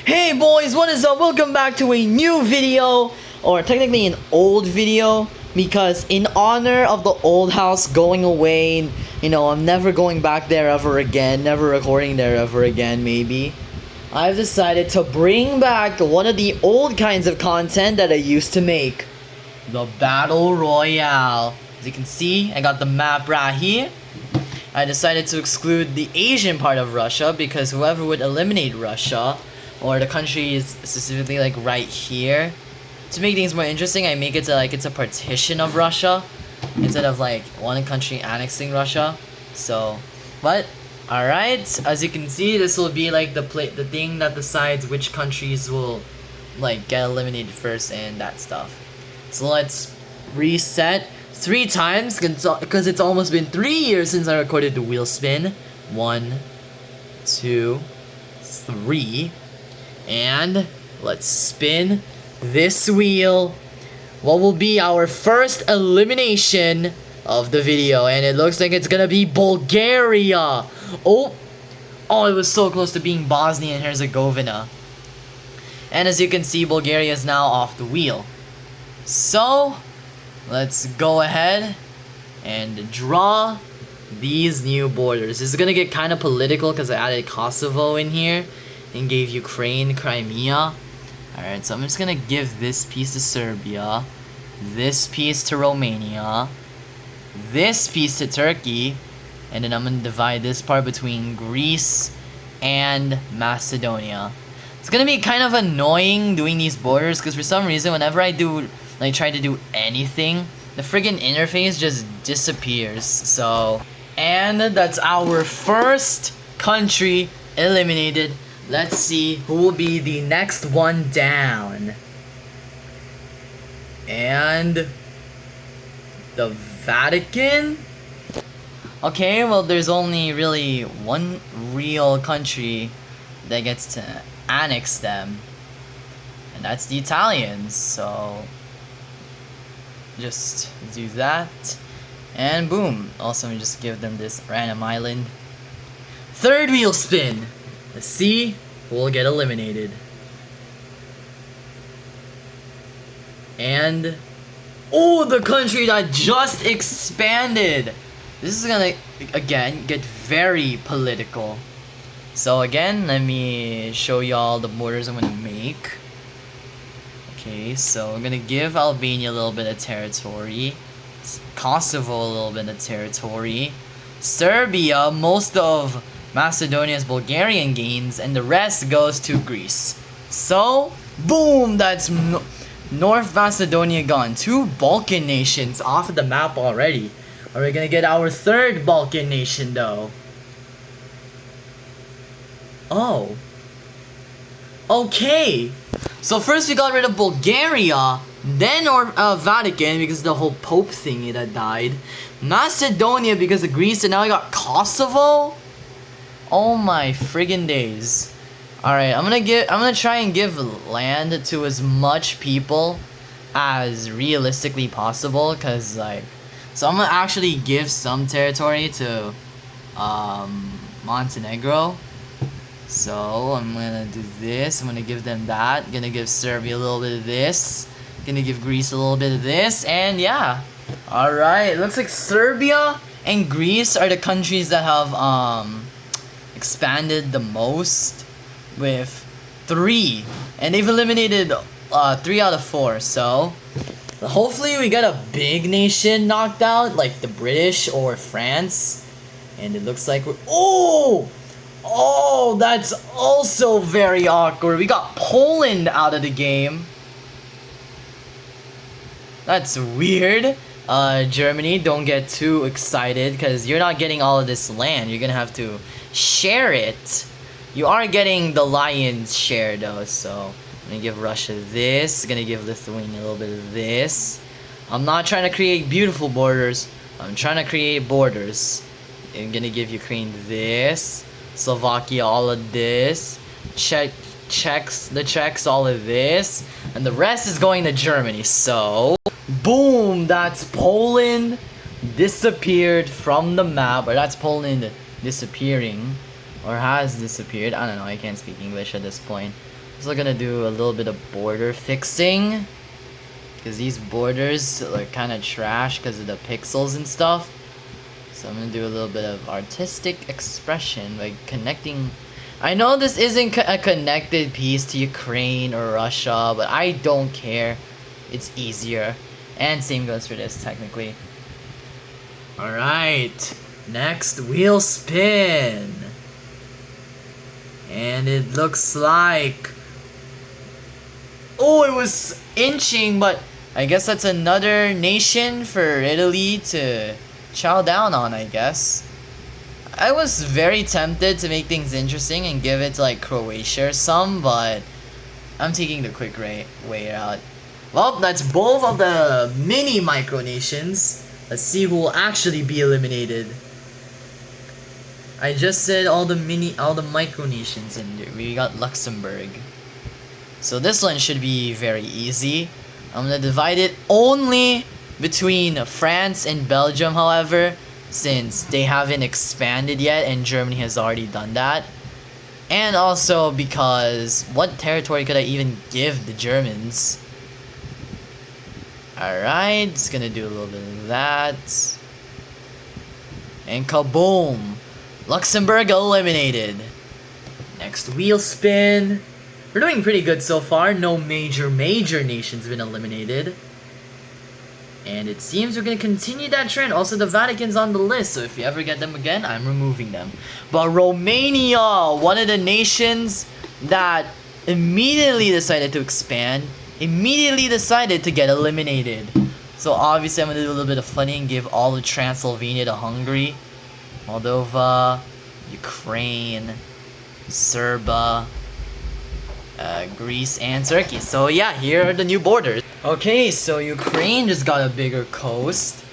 Hey boys, what is up? Welcome back to a new video, or technically an old video, because in honor of the old house going away, I'm never going back there ever again, never recording there ever again, maybe. I've decided to bring back one of the old kinds of content that I used to make. The Battle Royale. As you can see, I got the map right here. I decided to exclude the Asian part of Russia because whoever would eliminate Russia, or the country is specifically like right here, to make things more interesting, I make it to like it's a partition of Russia instead of like one country annexing Russia. So, but alright, as you can see, this will be like the thing that decides which countries will like get eliminated first and that stuff. So let's reset 3 times because it's almost been 3 years since I recorded the wheel spin. 1, 2, 3. And let's spin this wheel. What will be our first elimination of the video? And it looks like it's gonna be Bulgaria. Oh, it was so close to being Bosnia and Herzegovina. And as you can see, Bulgaria is now off the wheel. So let's go ahead and draw these new borders. This is gonna get kind of political because I added Kosovo in here and gave Ukraine Crimea. Alright, so I'm just gonna give this piece to Serbia, this piece to Romania, this piece to Turkey, and then I'm gonna divide this part between Greece and Macedonia. It's gonna be kind of annoying doing these borders because for some reason whenever I try to do anything, the friggin' interface just disappears. So, and that's our first country eliminated. Let's see who will be the next one down. And the Vatican? Okay, well there's only really one real country that gets to annex them. And that's the Italians, so just do that. And boom. Also just give them this random island. Third wheel spin. Let's see who will get eliminated. And the country that just expanded. This is gonna again get very political. So again, let me show y'all the borders I'm gonna make. Okay, so I'm gonna give Albania a little bit of territory, Kosovo a little bit of territory, Serbia most of Macedonia's Bulgarian gains, and the rest goes to Greece. So, boom, that's North Macedonia gone. 2 Balkan nations off of the map already. Are we gonna get our third Balkan nation though? Oh. Okay. So first we got rid of Bulgaria, then Vatican because of the whole Pope thingy that died. Macedonia because of Greece, and now we got Kosovo? Oh my friggin' days. Alright, I'm gonna try and give land to as much people as realistically possible, cause so I'm gonna actually give some territory to Montenegro. So I'm gonna do this, I'm gonna give them that, I'm gonna give Serbia a little bit of this, I'm gonna give Greece a little bit of this, and yeah. Alright, looks like Serbia and Greece are the countries that have expanded the most with 3, and they've eliminated 3 out of 4. So hopefully we get a big nation knocked out like the British or France, and it looks like we're that's also very awkward. We got Poland out of the game. That's weird. Germany, don't get too excited because you're not getting all of this land. You're gonna have to share it. You are getting the lion's share though, so I'm gonna give Russia this, gonna give Lithuania a little bit of this. I'm not trying to create beautiful borders, I'm trying to create borders. I'm gonna give Ukraine this, Slovakia all of this, the Czechs all of this, and the rest is going to Germany. So boom, that's Poland disappeared from the map, or that's Poland disappearing, or has disappeared. I don't know, I can't speak English at this point. Also gonna do a little bit of border fixing, because these borders are kind of trash because of the pixels and stuff. So I'm gonna do a little bit of artistic expression by connecting. I know this isn't a connected piece to Ukraine or Russia, but I don't care. It's easier. And same goes for this, technically. Alright, next wheel spin. And it looks like... Oh, it was inching, but I guess that's another nation for Italy to chow down on, I guess. I was very tempted to make things interesting and give it to like Croatia or some, but I'm taking the quick way out. Well, that's both of the mini micronations. Let's see who will actually be eliminated. I just said all the micronations, and we got Luxembourg. So this one should be very easy. I'm gonna divide it only between France and Belgium, however, since they haven't expanded yet and Germany has already done that. And also because what territory could I even give the Germans? Alright, just gonna do a little bit of that. And kaboom! Luxembourg eliminated. Next wheel spin. We're doing pretty good so far. No major nations been eliminated. And it seems we're gonna continue that trend. Also, the Vatican's on the list, so if you ever get them again, I'm removing them. But Romania, one of the nations that immediately decided to expand, immediately decided to get eliminated. So obviously I'm gonna do a little bit of funny and give all of Transylvania to Hungary, Moldova, Ukraine, Serbia, Greece, and Turkey. So yeah, here are the new borders. Okay, so Ukraine just got a bigger coast.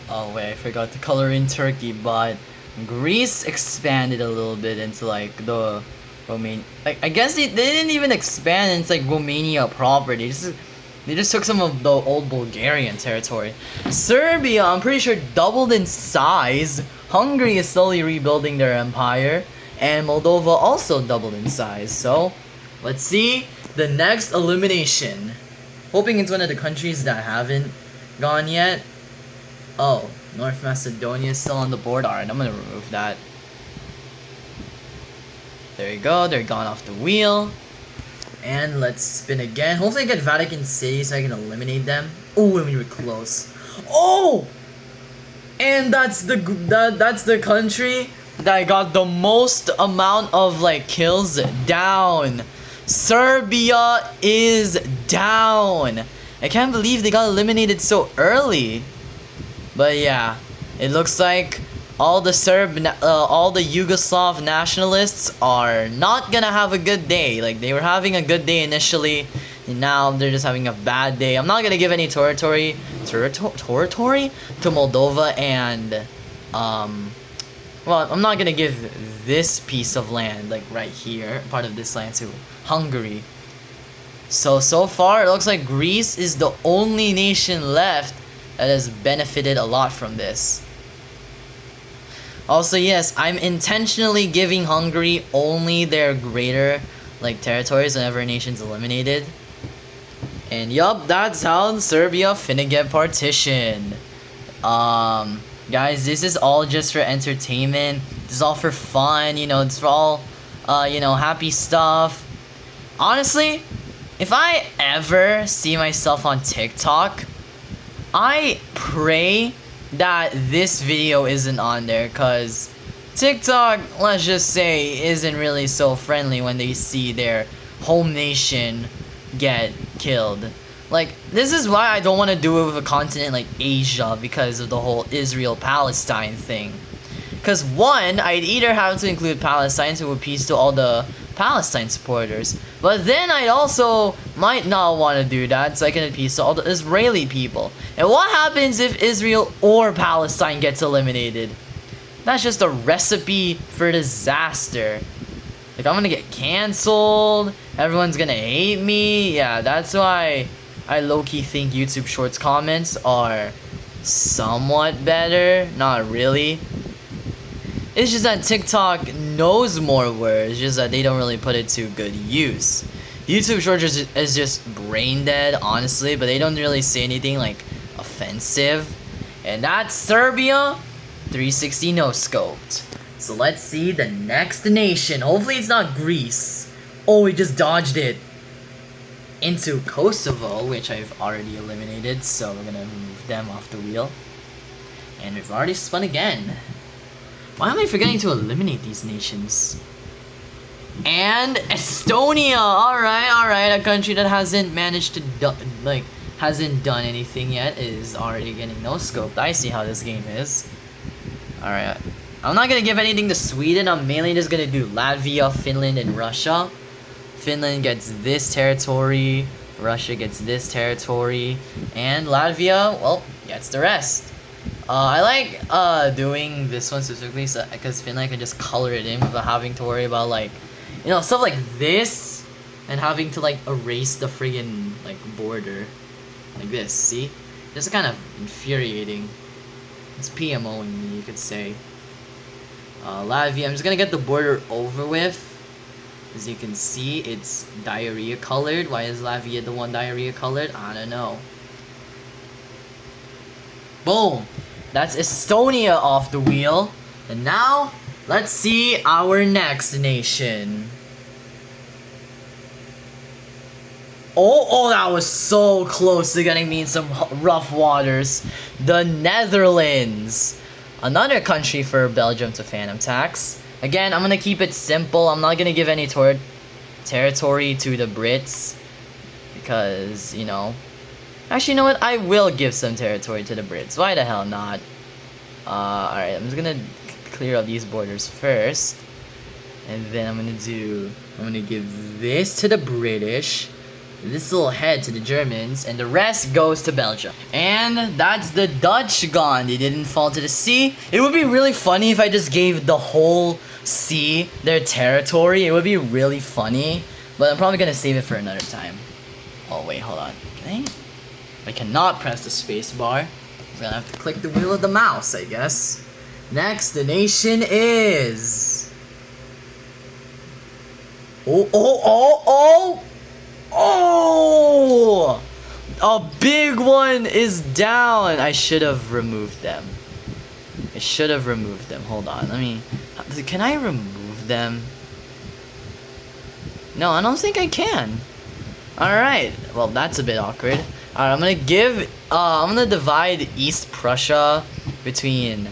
Oh wait, I forgot to color in Turkey, but Greece expanded a little bit into like the Romania. Like, I guess they didn't even expand into like Romania proper. They just took some of the old Bulgarian territory. Serbia, I'm pretty sure, doubled in size. Hungary is slowly rebuilding their empire, and Moldova also doubled in size. So let's see the next elimination. Hoping it's one of the countries that haven't gone yet. Oh, North Macedonia is still on the board. Alright, I'm gonna remove that. There you go, they're gone off the wheel. And let's spin again. Hopefully I get Vatican City so I can eliminate them. Oh, we were close. Oh! And that's the country that got the most amount of like kills down. Serbia is down. I can't believe they got eliminated so early. But yeah, it looks like all the Yugoslav nationalists are not gonna have a good day. Like, they were having a good day initially, and now they're just having a bad day. I'm not gonna give any territory to Moldova and well, I'm not gonna give this piece of land, like right here, part of this land, to Hungary. So far it looks like Greece is the only nation left that has benefited a lot from this. Also, yes, I'm intentionally giving Hungary only their greater like territories whenever a nation's eliminated. And yup, that's how Serbia finna get partitioned. Guys, this is all just for entertainment. This is all for fun, you know, it's for all happy stuff. Honestly, if I ever see myself on TikTok, I pray that this video isn't on there, cause TikTok, let's just say, isn't really so friendly when they see their home nation get killed. Like, this is why I don't want to do it with a continent like Asia, because of the whole Israel-Palestine thing. Because one, I'd either have to include Palestine to appease to all the Palestine supporters, but then I also might not want to do that so I can appease to all the Israeli people. And what happens if Israel or Palestine gets eliminated? That's just a recipe for disaster. Like, I'm gonna get cancelled, everyone's gonna hate me. Yeah, that's why I low-key think YouTube Shorts comments are somewhat better. Not really. It's just that TikTok knows more words, just that they don't really put it to good use. YouTube Shorts is just brain dead, honestly, but they don't really say anything like offensive. And that's Serbia, 360 no scoped. So let's see the next nation. Hopefully it's not Greece. Oh, we just dodged it into Kosovo, which I've already eliminated, so we're gonna remove them off the wheel. And we've already spun again. Why am I forgetting to eliminate these nations? And Estonia! Alright, a country that hasn't managed to hasn't done anything yet is already getting no scoped. I see how this game is. Alright, I'm not gonna give anything to Sweden. I'm mainly just gonna do Latvia, Finland, and Russia. Finland gets this territory, Russia gets this territory, and Latvia, well, gets the rest. I like doing this one specifically because Finland can just color it in without having to worry about like, you know, stuff like this and having to like erase the friggin' like border like this. See, this is kind of infuriating. It's PMOing me, you could say. Latvia, I'm just gonna get the border over with. As you can see, it's diarrhea colored. Why is Latvia the one diarrhea colored? I don't know. Boom! That's Estonia off the wheel. And now, let's see our next nation. Oh, that was so close to getting me in some rough waters. The Netherlands. Another country for Belgium to phantom tax. Again, I'm gonna keep it simple. I'm not gonna give any territory to the Brits. Because, you know. Actually, you know what? I will give some territory to the Brits. Why the hell not? Alright, I'm just gonna clear up these borders first. And then I'm gonna give this to the British. This little head to the Germans, and the rest goes to Belgium. And that's the Dutch gone. They didn't fall to the sea. It would be really funny if I just gave the whole sea their territory. It would be really funny, but I'm probably gonna save it for another time. Oh wait, hold on. Can I cannot press the space bar. I'm gonna have to click the wheel of the mouse, I guess. Next, the nation is... Oh! A big one is down. I should have removed them. Hold on, can I remove them? No, I don't think I can. Alright, well that's a bit awkward. Alright, I'm gonna divide East Prussia between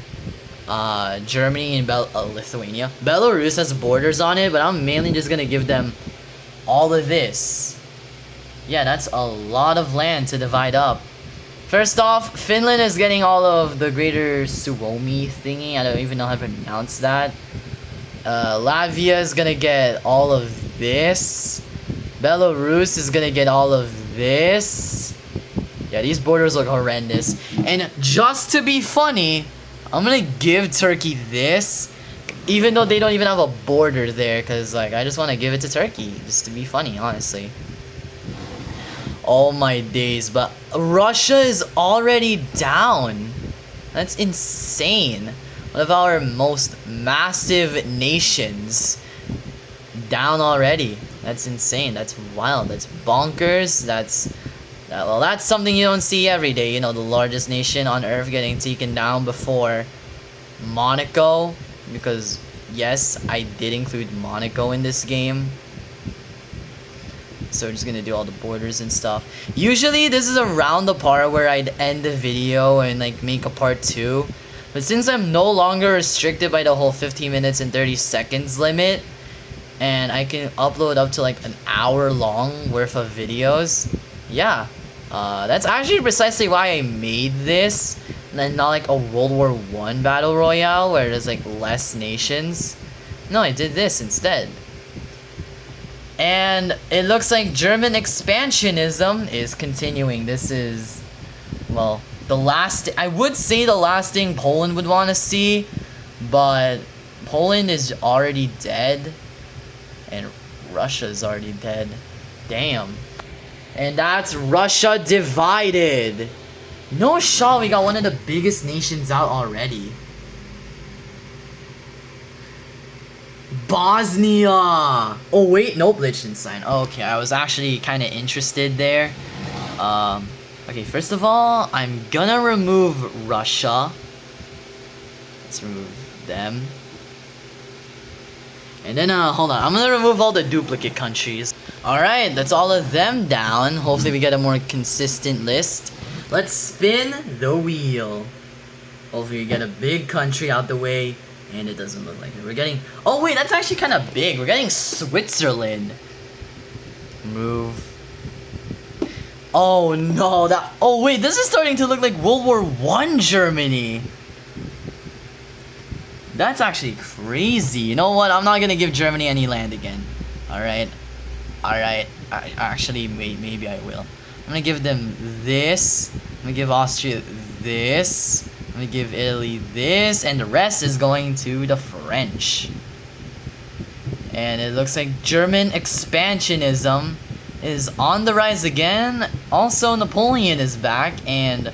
Germany and Lithuania. Belarus has borders on it, but I'm mainly just gonna give them all of this. Yeah, that's a lot of land to divide up. First off, Finland is getting all of the Greater Suomi thingy. I don't even know how to pronounce that. Latvia is gonna get all of this. Belarus is gonna get all of this. Yeah, these borders look horrendous. And just to be funny, I'm gonna give Turkey this. Even though they don't even have a border there. Because, like, I just want to give it to Turkey. Just to be funny, honestly. Oh my days, but Russia is already down. That's insane. One of our most massive nations down already. That's insane. That's wild. That's bonkers. Well, that's something you don't see every day. You know, the largest nation on earth getting taken down before Monaco. Because, yes, I did include Monaco in this game. So we're just gonna do all the borders and stuff. Usually this is around the part where I'd end the video and like make a part 2. But since I'm no longer restricted by the whole 15 minutes and 30 seconds limit, and I can upload up to like an hour long worth of videos, yeah. That's actually precisely why I made this, and not like a World War I Battle Royale where there's like less nations. No, I did this instead. And it looks like German expansionism is continuing. This is, well, I would say the last thing Poland would want to see, but Poland is already dead, and Russia's already dead. Damn. And that's Russia divided. No shot, we got one of the biggest nations out already. Bosnia! Oh wait, nope, Liechtenstein. Okay, I was actually kind of interested there. Okay, first of all, I'm gonna remove Russia. Let's remove them. And then, hold on, I'm gonna remove all the duplicate countries. Alright, that's all of them down. Hopefully we get a more consistent list. Let's spin the wheel. Hopefully we get a big country out the way. And it doesn't look like it. We're getting... Oh wait, that's actually kind of big. We're getting Switzerland. Move. Oh no, that... Oh wait, this is starting to look like World War I Germany. That's actually crazy. You know what? I'm not gonna give Germany any land again. Alright. Alright. Actually, wait, maybe I will. I'm gonna give them this. I'm gonna give Austria this. I'm gonna give Italy this. And the rest is going to the French. And it looks like German expansionism is on the rise again. Also, Napoleon is back. And,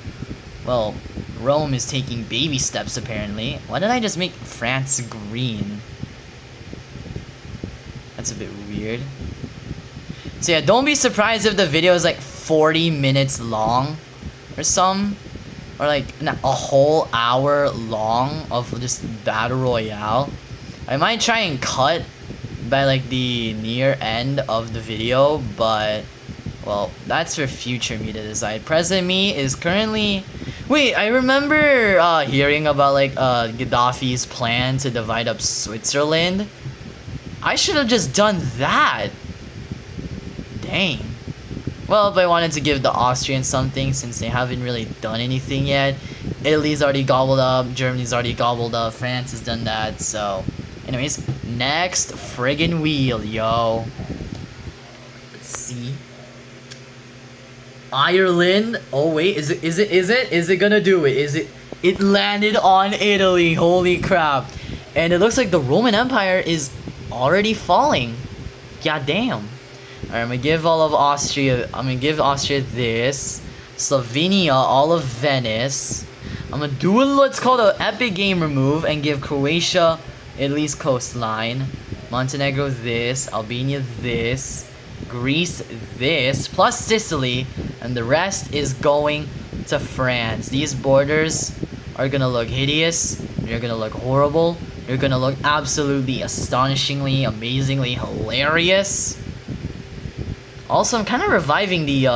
well... Rome is taking baby steps, apparently. Why did I just make France green? That's a bit weird. So yeah, don't be surprised if the video is like 40 minutes long or some. Or like a whole hour long of just Battle Royale. I might try and cut by like the near end of the video, but... Well, that's for future me to decide. Present me is currently... Wait, I remember hearing about like Gaddafi's plan to divide up Switzerland. I should have just done that. Dang. Well, if I wanted to give the Austrians something, since they haven't really done anything yet. Italy's already gobbled up, Germany's already gobbled up, France has done that, so... Anyways, next friggin' wheel, yo. Let's see. Ireland. Oh wait, is it gonna do it? It landed on Italy. Holy crap. And it looks like the Roman Empire is already falling. God damn. Alright, I'm gonna give all of Austria. I'm gonna give Austria this. Slovenia, all of Venice. I'm gonna do what's called an epic game remove and give Croatia Italy's coastline. Montenegro this. Albania this. Greece this, plus Sicily, and the rest is going to France. These borders are gonna look hideous, they're gonna look horrible, they're gonna look absolutely astonishingly, amazingly hilarious. Also, I'm kind of reviving the,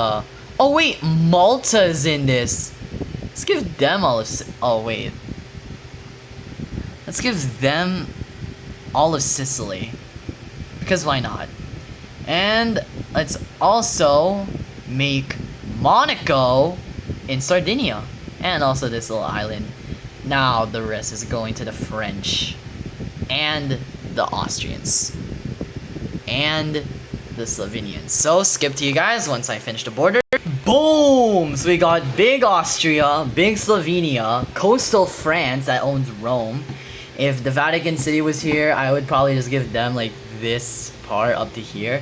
oh wait, Malta is in this. Let's give them all of, oh wait. Let's give them all of Sicily. Because why not? And let's also make Monaco in Sardinia. And also this little island. Now the rest is going to the French. And the Austrians. And the Slovenians. So skip to you guys once I finish the border. Boom! So we got big Austria, big Slovenia, coastal France that owns Rome. If the Vatican City was here, I would probably just give them like this part up to here.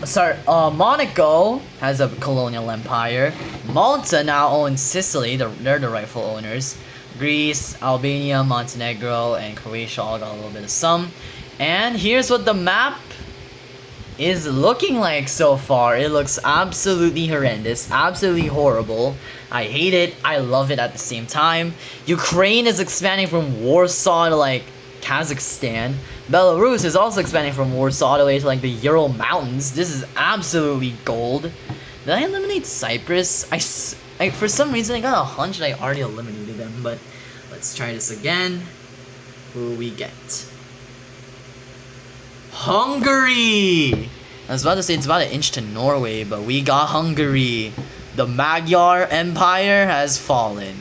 Sorry, Monaco has a colonial empire. Malta now owns Sicily, they're the rightful owners. Greece, Albania, Montenegro, and Croatia all got a little bit of some. And here's what the map is looking like so far. It looks absolutely horrendous, absolutely horrible. I hate it, I love it at the same time. Ukraine is expanding from Warsaw to like Kazakhstan. Belarus is also expanding from Warsaw all the way to like the Ural Mountains. This is absolutely gold. Did I eliminate Cyprus? I for some reason I got a hunch that I already eliminated them, but let's try this again. Who we get? Hungary! I was about to say it's about an inch to Norway, but we got Hungary. The Magyar Empire has fallen.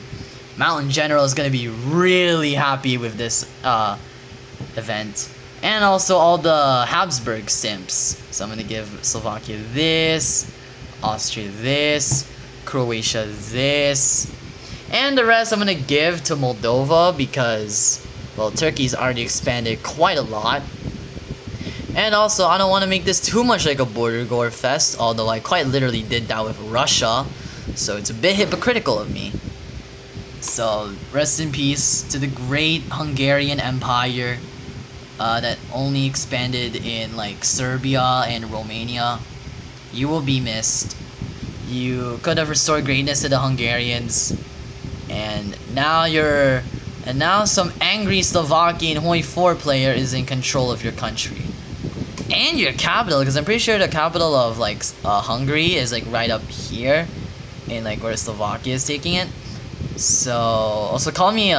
Mountain General is gonna be really happy with this event. And also all the Habsburg simps. So I'm gonna give Slovakia this, Austria this, Croatia this, and the rest I'm gonna give to Moldova because, well, Turkey's already expanded quite a lot. And also, I don't want to make this too much like a border gore fest, although I quite literally did that with Russia, so it's a bit hypocritical of me. So, rest in peace to the great Hungarian Empire. that only expanded in like Serbia and Romania. You will be missed. You could have restored greatness to the Hungarians, and now some angry Slovakian Hoi 4 player is in control of your country. And your capital, because I'm pretty sure the capital of like Hungary is like right up here in like where Slovakia is taking it. So also call me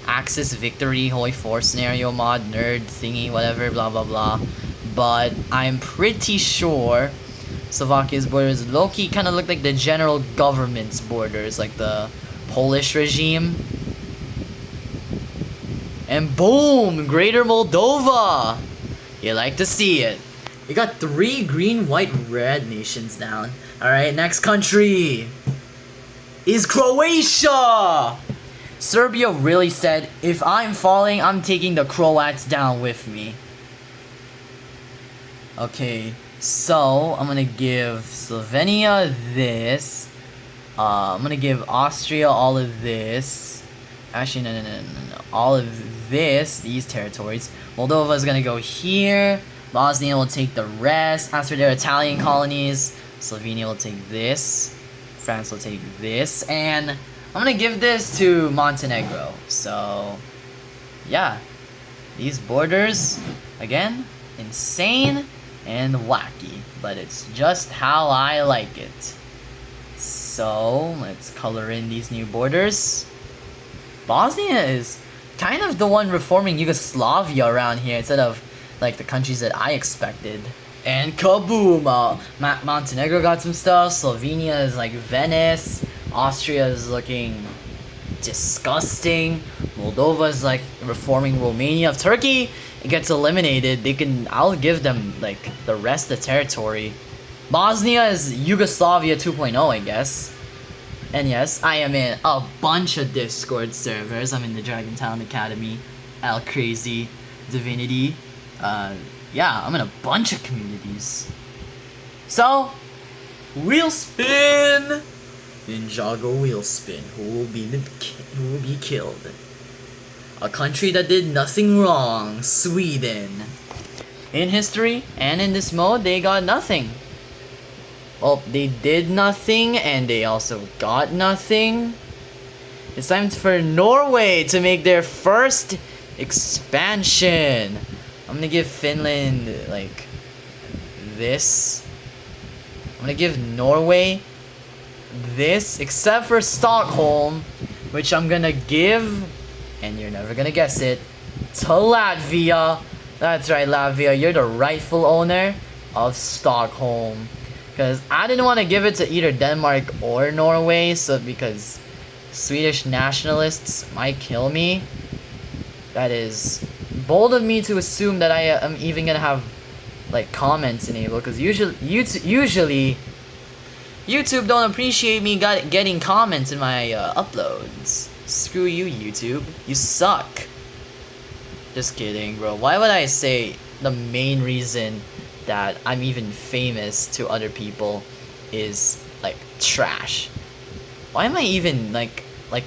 Axis Victory Hoi 4 scenario mod nerd thingy whatever blah blah blah, but I'm pretty sure Slovakia's borders low-key kind of look like the general government's borders, like the Polish regime. And boom, Greater Moldova. You like to see it. You got 3 green, white, red nations down. Alright, next country is Croatia! Serbia really said, if I'm falling, I'm taking the Croats down with me. Okay, so I'm gonna give Slovenia this. I'm gonna give Austria all of this. Actually, no. All of this, these territories. Moldova is gonna go here. Bosnia will take the rest. As for their Italian colonies, Slovenia will take this. France will take this. And I'm gonna give this to Montenegro. So, yeah. These borders, again, insane and wacky. But it's just how I like it. So, let's color in these new borders. Bosnia is kind of the one reforming Yugoslavia around here instead of like the countries that I expected. And kaboom! Montenegro got some stuff. Slovenia is like Venice. Austria is looking disgusting. Moldova is like reforming Romania. If Turkey gets eliminated, I'll give them like the rest of the territory. Bosnia is Yugoslavia 2.0, I guess. And yes, I am in a bunch of Discord servers. I'm in the Dragon Town Academy, Al Crazy, Divinity. Yeah, I'm in a bunch of communities. So, wheel spin! Ninjago wheel spin. Who will be killed? A country that did nothing wrong, Sweden. In history and in this mode, they got nothing. Well, they did nothing, and they also got nothing. It's time for Norway to make their first expansion. I'm gonna give Finland, like, this. I'm gonna give Norway this, except for Stockholm, which I'm gonna give, and you're never gonna guess it, to Latvia. That's right, Latvia, you're the rightful owner of Stockholm. Because I didn't want to give it to either Denmark or Norway, so because Swedish nationalists might kill me. That is bold of me to assume that I am even gonna have like comments enabled, because usually YouTube don't appreciate me getting comments in my uploads. Screw you, YouTube. You suck. Just kidding, bro. Why would I say the main reason that I'm even famous to other people is like trash? Why am I even like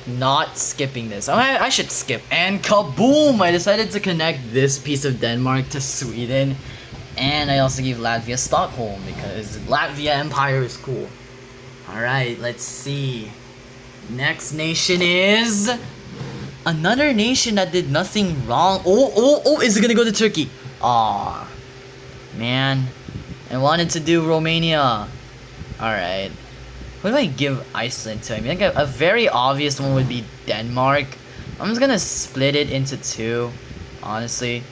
not skipping this? I should skip. And kaboom! I decided to connect this piece of Denmark to Sweden, and I also gave Latvia Stockholm because Latvia Empire is cool. Alright, let's see. Next nation is another nation that did nothing wrong. Oh, is it gonna go to Turkey? Aw. Man, I wanted to do Romania. Alright. Who do I give Iceland to? I mean, like a very obvious one would be Denmark. I'm just gonna split it into 2, honestly.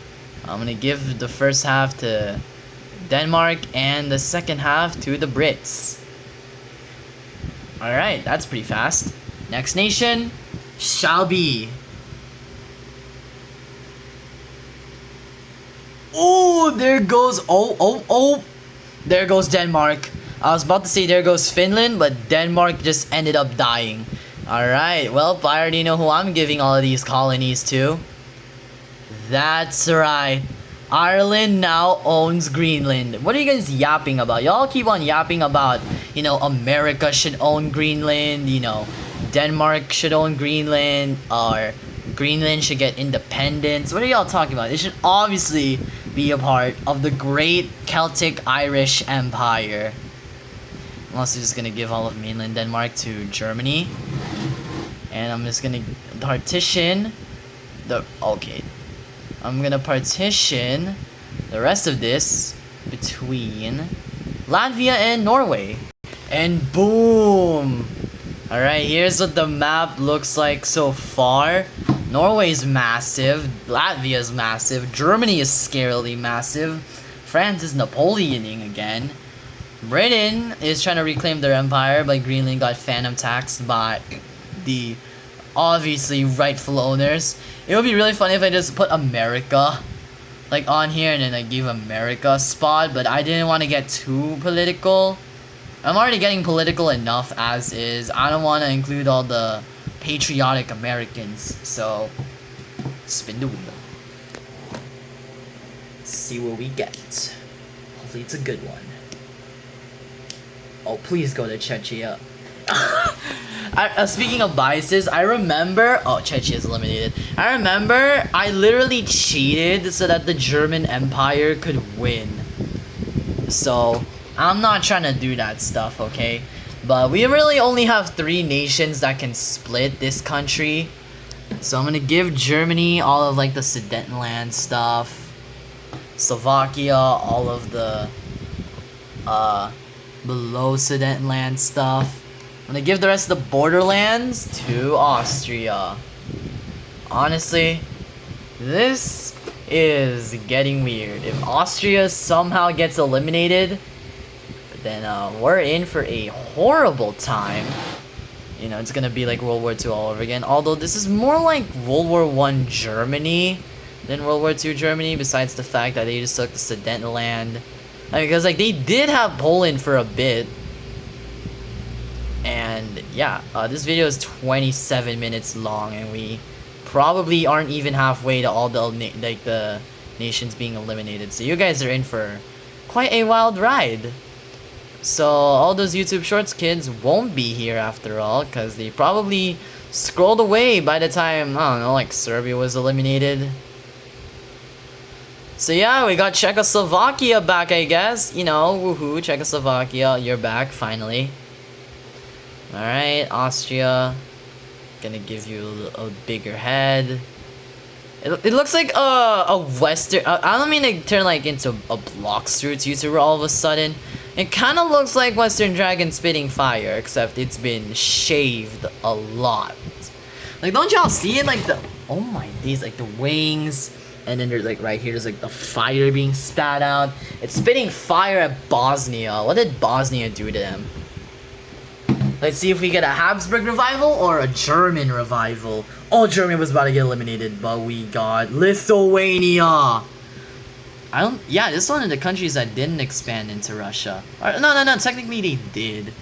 I'm gonna give the first half to Denmark and the second half to the Brits. Alright, that's pretty fast. Next nation shall be... Oh, there goes... Oh. There goes Denmark. I was about to say there goes Finland, but Denmark just ended up dying. Alright, well, I already know who I'm giving all of these colonies to. That's right. Ireland now owns Greenland. What are you guys yapping about? Y'all keep on yapping about, you know, America should own Greenland, you know, Denmark should own Greenland, or Greenland should get independence. What are y'all talking about? It should obviously be a part of the great Celtic Irish Empire. I'm also just gonna give all of mainland Denmark to Germany. And I'm just gonna partition I'm gonna partition the rest of this between Latvia and Norway. And boom! Alright, here's what the map looks like so far. Norway's massive, Latvia's massive, Germany is scarily massive, France is Napoleoning again. Britain is trying to reclaim their empire, but Greenland got phantom taxed by the obviously rightful owners. It would be really funny if I just put America like on here and then I give America a spot, but I didn't want to get too political. I'm already getting political enough as is. I don't want to include all the patriotic Americans, so spin the wheel. See what we get. Hopefully it's a good one. Oh, please go to Czechia. Speaking of biases, I remember... Oh, Czechia is eliminated. I remember I literally cheated so that the German Empire could win. So, I'm not trying to do that stuff, okay? But we really only have 3 nations that can split this country. So I'm gonna give Germany all of like the Sudetenland stuff. Slovakia, all of the below Sudetenland stuff. I'm gonna give the rest of the borderlands to Austria. Honestly, this is getting weird. If Austria somehow gets eliminated, then we're in for a horrible time. You know, it's gonna be like World War II all over again. Although this is more like World War I Germany than World War II Germany, besides the fact that they just took the Sudetenland. Because like they did have Poland for a bit. And yeah, this video is 27 minutes long, and we probably aren't even halfway to all the the nations being eliminated. So you guys are in for quite a wild ride. So all those YouTube Shorts kids won't be here after all, because they probably scrolled away by the time, I don't know, like Serbia was eliminated. So yeah, we got Czechoslovakia back, I guess. You know, woohoo, Czechoslovakia, you're back, finally. Alright, Austria. Gonna give you a bigger head. It looks like a Western... I don't mean to turn like into a Bloxfruits YouTuber all of a sudden. It kind of looks like Western Dragon spitting fire, except it's been shaved a lot. Like, don't y'all see it? Like the... Oh my days, like the wings. And then there's like right here, there's like the fire being spat out. It's spitting fire at Bosnia. What did Bosnia do to them? Let's see if we get a Habsburg revival or a German revival. Oh, Germany was about to get eliminated, but we got Lithuania. Yeah, this is one of the countries that didn't expand into Russia. No, technically they did.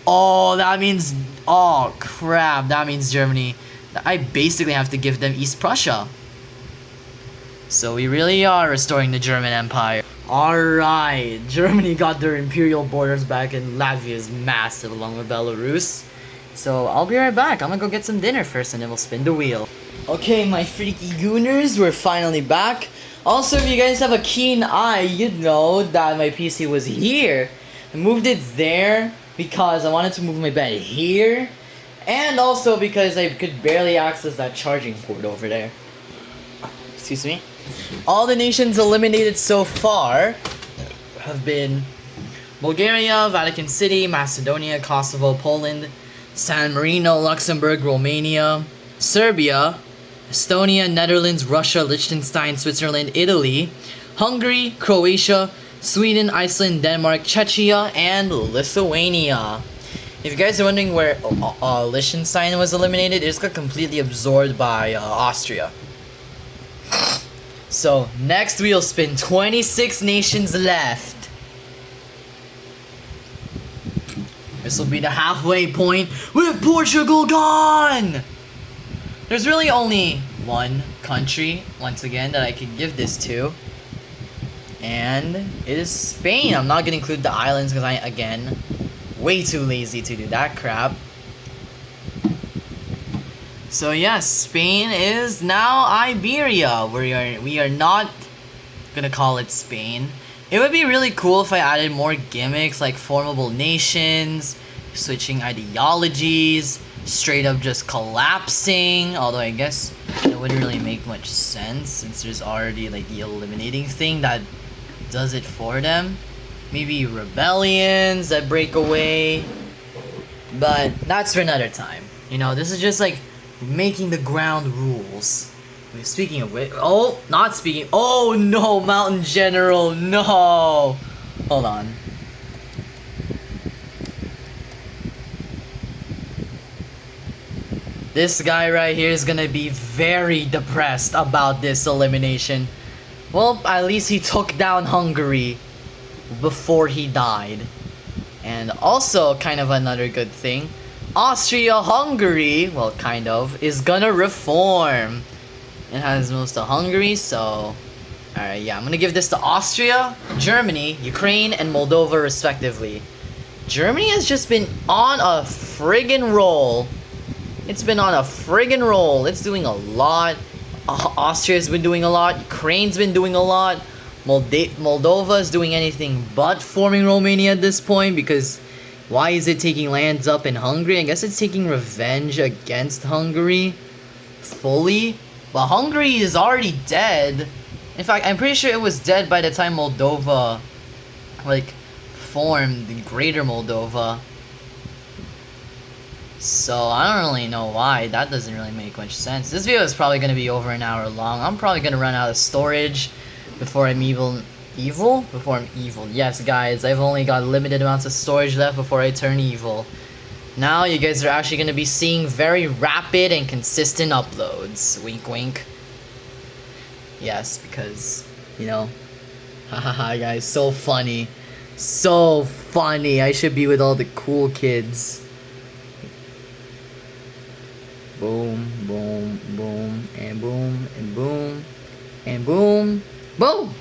Oh, that means... Oh, crap, that means Germany. I basically have to give them East Prussia. So we really are restoring the German Empire. Alright, Germany got their imperial borders back, and Latvia is massive along with Belarus. So I'll be right back. I'm gonna go get some dinner first, and then we'll spin the wheel. Okay, my freaky gooners, we're finally back. Also, if you guys have a keen eye, you'd know that my PC was here. I moved it there because I wanted to move my bed here, and also because I could barely access that charging port over there. Excuse me. All the nations eliminated so far have been Bulgaria, Vatican City, Macedonia, Kosovo, Poland, San Marino, Luxembourg, Romania, Serbia, Estonia, Netherlands, Russia, Liechtenstein, Switzerland, Italy, Hungary, Croatia, Sweden, Iceland, Denmark, Czechia, and Lithuania. If you guys are wondering where Liechtenstein was eliminated, it just got completely absorbed by Austria. So, next we'll spin 26 nations left. This will be the halfway point with Portugal gone! There's really only one country, once again, that I could give this to. And it is Spain. I'm not gonna include the islands because I, again, way too lazy to do that crap. So yes, Spain is now Iberia. We are not gonna call it Spain. It would be really cool if I added more gimmicks like formable nations, switching ideologies, straight up just collapsing. Although I guess it wouldn't really make much sense since there's already like the eliminating thing that does it for them. Maybe rebellions that break away. But that's for another time. You know, this is just like making the ground rules. Wait, speaking of which, oh, not speaking. Oh no, Mountain General, no. Hold on. This guy right here is gonna be very depressed about this elimination. Well, at least he took down Hungary before he died. And also, kind of another good thing, Austria-Hungary, well, kind of, is gonna reform. It has most of Hungary, so... Alright, yeah, I'm gonna give this to Austria, Germany, Ukraine, and Moldova, respectively. Germany has just been on a friggin' roll. It's been on a friggin' roll. It's doing a lot. Austria's been doing a lot. Ukraine's been doing a lot. Moldova is doing anything but forming Romania at this point, because why is it taking lands up in Hungary? I guess it's taking revenge against Hungary fully, but Hungary is already dead. In fact, I'm pretty sure it was dead by the time Moldova like formed the Greater Moldova. So I don't really know why. That doesn't really make much sense. This video is probably going to be over an hour long. I'm probably going to run out of storage before I'm evil. Before I'm evil. Yes, guys, I've only got limited amounts of storage left before I turn evil. Now you guys are actually going to be seeing very rapid and consistent uploads. Wink, wink. Yes, because, you know, hahaha, guys, so funny. So funny. I should be with all the cool kids. Boom, boom, boom, and boom, and boom, and boom, boom!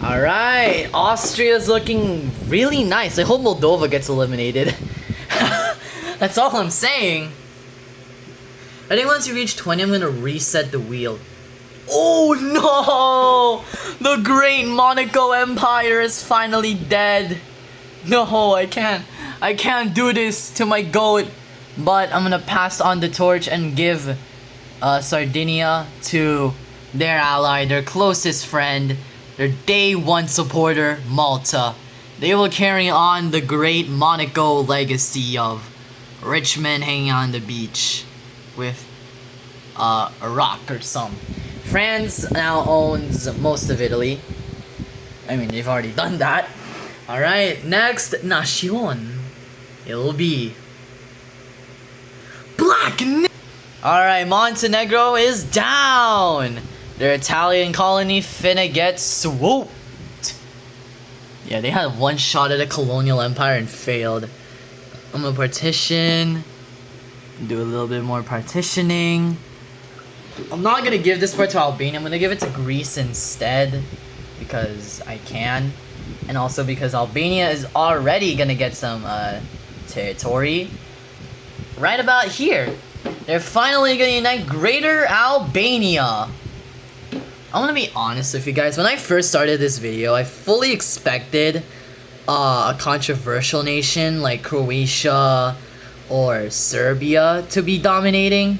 Alright, Austria's looking really nice. I hope Moldova gets eliminated. That's all I'm saying. I think once you reach 20, I'm gonna reset the wheel. Oh no! The great Monaco Empire is finally dead. No, I can't do this to my goat. But I'm gonna pass on the torch and give Sardinia to their ally, their closest friend, their day one supporter, Malta. They will carry on the great Monaco legacy of rich men hanging on the beach with a rock or something. France now owns most of Italy. I mean, they've already done that. Alright, next nation. It'll be Alright, Montenegro is down! Their Italian colony finna get swooped! Yeah, they had one shot at a colonial empire and failed. I'm gonna partition. Do a little bit more partitioning. I'm not gonna give this part to Albania, I'm gonna give it to Greece instead. Because I can. And also because Albania is already gonna get some territory. Right about here. They're finally gonna unite Greater Albania. I'm gonna be honest with you guys. When I first started this video, I fully expected a controversial nation like Croatia or Serbia to be dominating.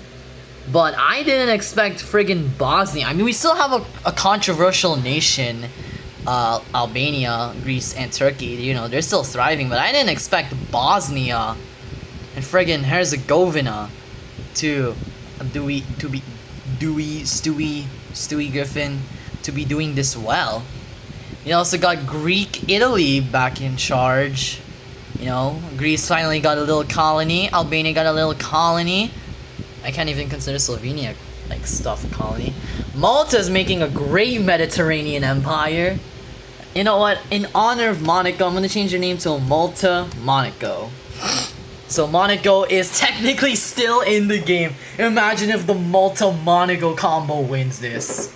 But I didn't expect friggin' Bosnia. I mean, we still have a controversial nation. Albania, Greece, and Turkey. You know, they're still thriving. But I didn't expect Bosnia and friggin' Herzegovina to Stewie Griffin to be doing this well. You also got Greek Italy back in charge. You know, Greece finally got a little colony. Albania got a little colony. I can't even consider Slovenia like stuff a colony. Malta's making a great Mediterranean empire. You know what? In honor of Monaco, I'm gonna change your name to Malta Monaco. So Monaco is technically still in the game. Imagine if the Malta-Monaco combo wins this.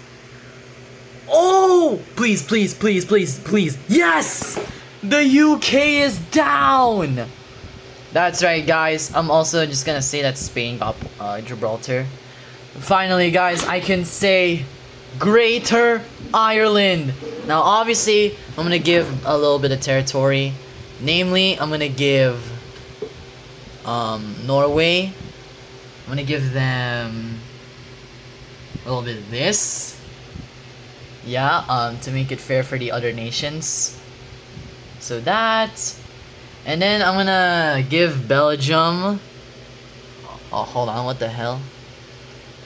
Oh! Please, please, please, please, please. Yes! The UK is down! That's right, guys. I'm also just gonna say that Spain got Gibraltar. Finally, guys, I can say Greater Ireland. Now, obviously, I'm gonna give a little bit of territory. Namely, I'm gonna give Norway. I'm gonna give them a little bit of this. Yeah, to make it fair for the other nations. So that. And then I'm gonna give Belgium. Oh, hold on, what the hell?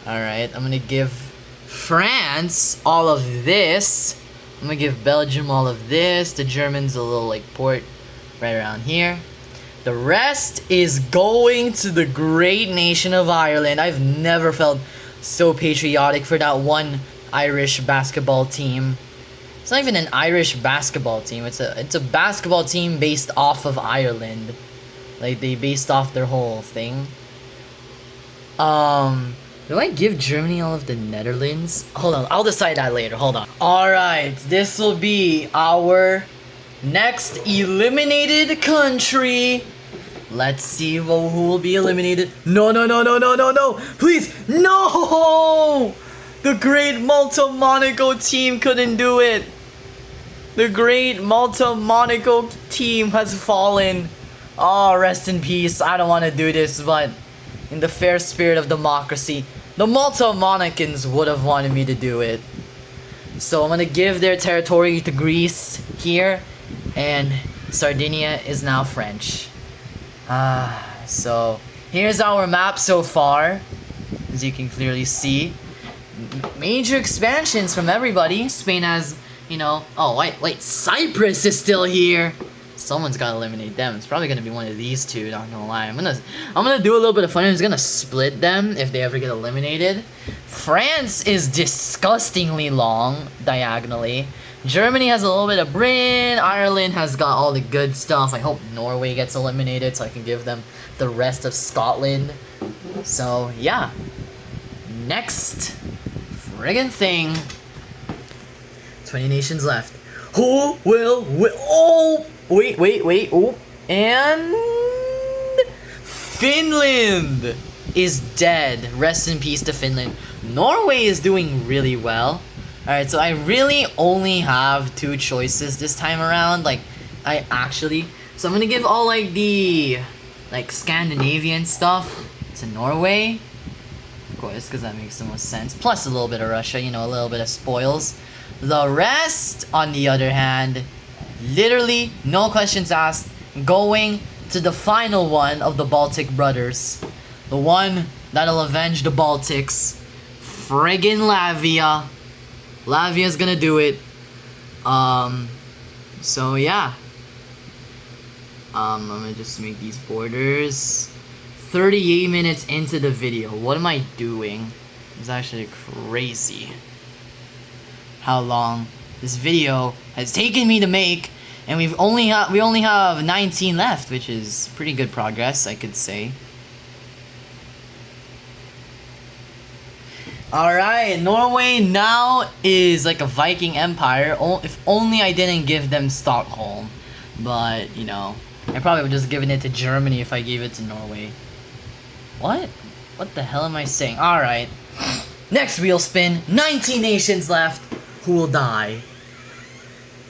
Alright, I'm gonna give France all of this. I'm gonna give Belgium all of this. The Germans a little like port right around here. The rest is going to the great nation of Ireland. I've never felt so patriotic for that one Irish basketball team. It's not even an Irish basketball team. It's a basketball team based off of Ireland. Like they based off their whole thing. Do I give Germany all of the Netherlands? Hold on, I'll decide that later. Hold on. Alright, this will be our next eliminated country. Let's see who will be eliminated. No, no, no, no, no, no, no. Please, no! The great Malta Monaco team couldn't do it. The great Malta Monaco team has fallen. Oh, rest in peace. I don't want to do this, but in the fair spirit of democracy, the Malta Monacans would have wanted me to do it. So I'm gonna give their territory to Greece here, and Sardinia is now French. So here's our map so far, as you can clearly see. Major expansions from everybody. Spain has, you know, oh wait, Cyprus is still here. Someone's gotta eliminate them. It's probably gonna be one of these two, not gonna lie. I'm gonna do a little bit of fun. I'm just gonna split them if they ever get eliminated. France is disgustingly long diagonally. Germany has a little bit of Britain. Ireland has got all the good stuff. I hope Norway gets eliminated so I can give them the rest of Scotland. So yeah. Next friggin' thing. 20 nations left. Who will win? Oh! Wait. Oh. And Finland is dead. Rest in peace to Finland. Norway is doing really well. Alright, so I really only have two choices this time around. Like, so I'm gonna give all like the Scandinavian stuff to Norway. Of course, because that makes the most sense. Plus a little bit of Russia, you know, a little bit of spoils. The rest, on the other hand, literally, no questions asked, going to the final one of the Baltic brothers. The one that'll avenge the Baltics. Friggin' Latvia. Latvia's gonna do it. So yeah. I'm gonna just make these borders. 38 minutes into the video. What am I doing? It's actually crazy how long this video has taken me to make, and we only have 19 left, which is pretty good progress, I could say. Alright, Norway now is like a Viking empire. If only I didn't give them Stockholm. But, you know, I probably would just given it to Germany if I gave it to Norway. What? What the hell am I saying? Alright. Next wheel spin. 19 nations left. Who will die?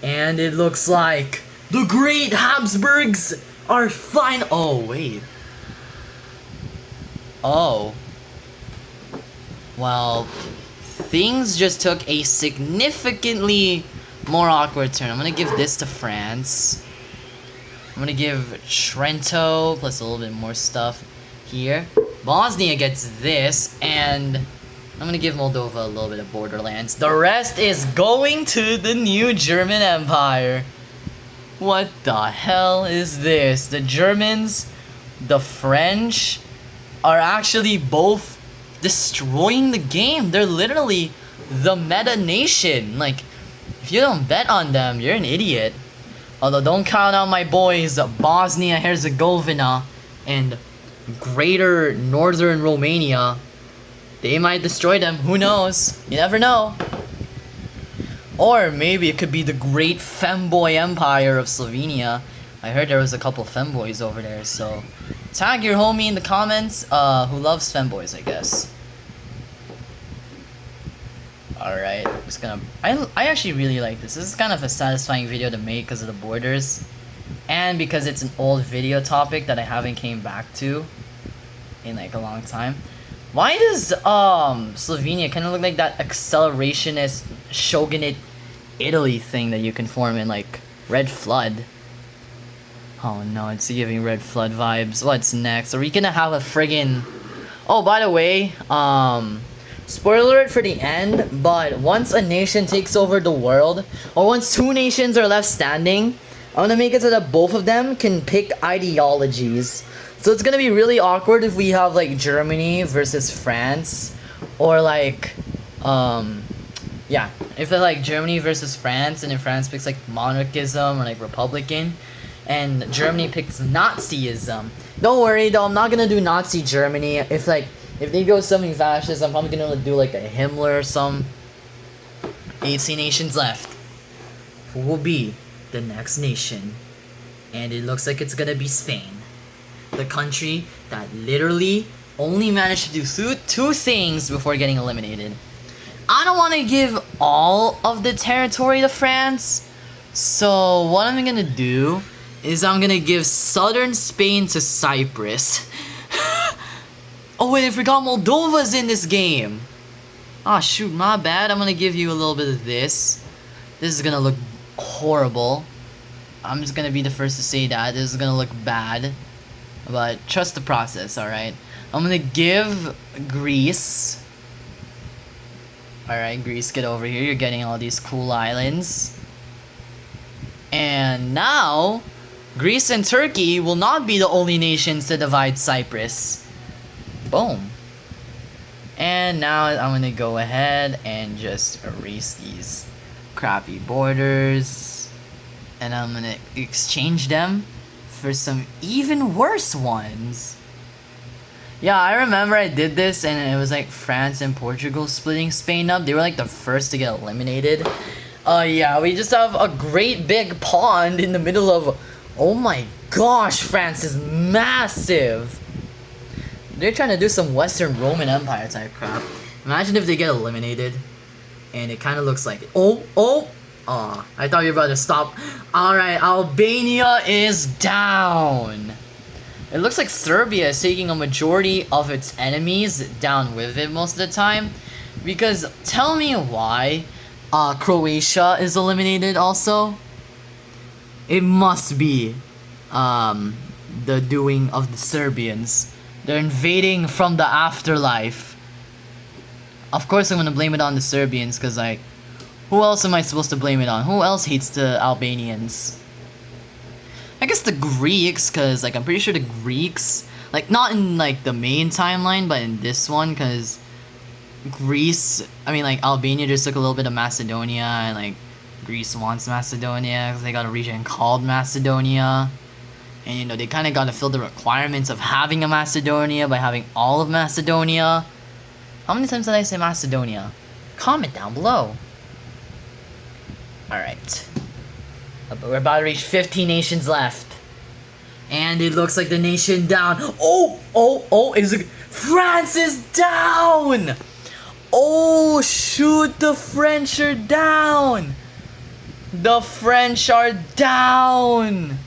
And it looks like the Great Habsburgs are fine. Oh, wait. Oh. Well, things just took a significantly more awkward turn. I'm gonna give this to France. I'm gonna give Trento plus a little bit more stuff here. Bosnia gets this, and I'm gonna give Moldova a little bit of borderlands. The rest is going to the new German Empire. What the hell is this? The Germans, the French, are actually both destroying the game. They're literally the meta nation. Like, if you don't bet on them, you're an idiot. Although, don't count out my boys, Bosnia Herzegovina and Greater Northern Romania. They might destroy them. Who knows? You never know. Or maybe it could be the great femboy empire of Slovenia. I heard there was a couple femboys over there, so tag your homie in the comments who loves femboys, I guess. Alright, I'm just gonna... I actually really like this. This is kind of a satisfying video to make because of the borders. And because it's an old video topic that I haven't came back to in like a long time. Why does Slovenia kind of look like that accelerationist shogunate Italy thing that you can form in like Red Flood? Oh no, it's giving Red Flood vibes. What's next? Are we gonna have a friggin... Oh, by the way, spoiler alert for the end, but once a nation takes over the world, or once two nations are left standing, I'm gonna make it so that both of them can pick ideologies. So it's gonna be really awkward if we have like Germany versus France, or like, yeah, if it's like Germany versus France, and then France picks like monarchism or like Republican, and Germany picks Nazism. Don't worry though, I'm not gonna do Nazi Germany. If they go something fascist, I'm probably gonna do like a Himmler or some. 18 nations left. Who will be the next nation? And it looks like it's gonna be Spain. The country that literally only managed to do two things before getting eliminated. I don't want to give all of the territory to France, so what I'm gonna do is I'm gonna give southern Spain to Cyprus. Oh wait, I forgot Moldova's in this game. Ah shoot, my bad. I'm gonna give you a little bit of this. This is gonna look horrible. I'm just gonna be the first to say that. This is gonna look bad. But trust the process, alright? I'm gonna give Greece. Alright, Greece, get over here. You're getting all these cool islands. And now, Greece and Turkey will not be the only nations to divide Cyprus. Boom. And now I'm gonna go ahead and just erase these crappy borders. And I'm gonna exchange them for some even worse ones. Yeah, I remember I did this and it was like France and Portugal splitting Spain up. They were like the first to get eliminated. Yeah, we just have a great big pond in the middle of... Oh my gosh, France is massive! They're trying to do some Western Roman Empire type crap. Imagine if they get eliminated. And it kind of looks like it. Oh! Aw, I thought you were about to stop. Alright, Albania is down. It looks like Serbia is taking a majority of its enemies down with it most of the time. Because, tell me why Croatia is eliminated also. It must be the doing of the Serbians. They're invading from the afterlife. Of course I'm gonna blame it on the Serbians, because like, who else am I supposed to blame it on? Who else hates the Albanians? I guess the Greeks, because like I'm pretty sure the Greeks, like not in like the main timeline, but in this one, because Greece, I mean like Albania just took a little bit of Macedonia, and like Greece wants Macedonia because they got a region called Macedonia. And you know, they kind of got to fill the requirements of having a Macedonia by having all of Macedonia. How many times did I say Macedonia? Comment down below. Alright. We're about to reach 15 nations left. And it looks like the nation down. Oh, France is down! Oh, shoot, the French are down! The French are down!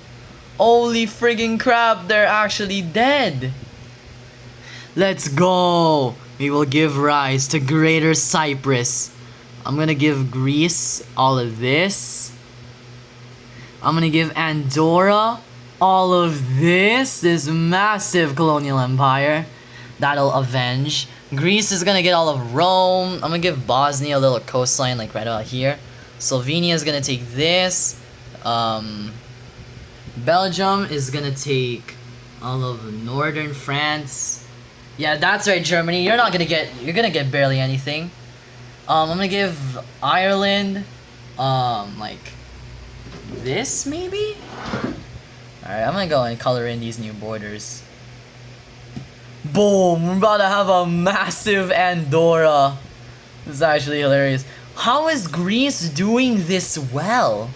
Holy friggin' crap, they're actually dead! Let's go! We will give rise to Greater Cyprus. I'm gonna give Greece all of this. I'm gonna give Andorra all of this massive colonial empire. That'll avenge. Greece is gonna get all of Rome. I'm gonna give Bosnia a little coastline like right about here. Slovenia is gonna take this. Belgium is gonna take all of northern France. Yeah, that's right, Germany. You're gonna get barely anything. I'm gonna give Ireland, like this maybe? Alright, I'm gonna go and color in these new borders. Boom! We're about to have a massive Andorra. This is actually hilarious. How is Greece doing this well?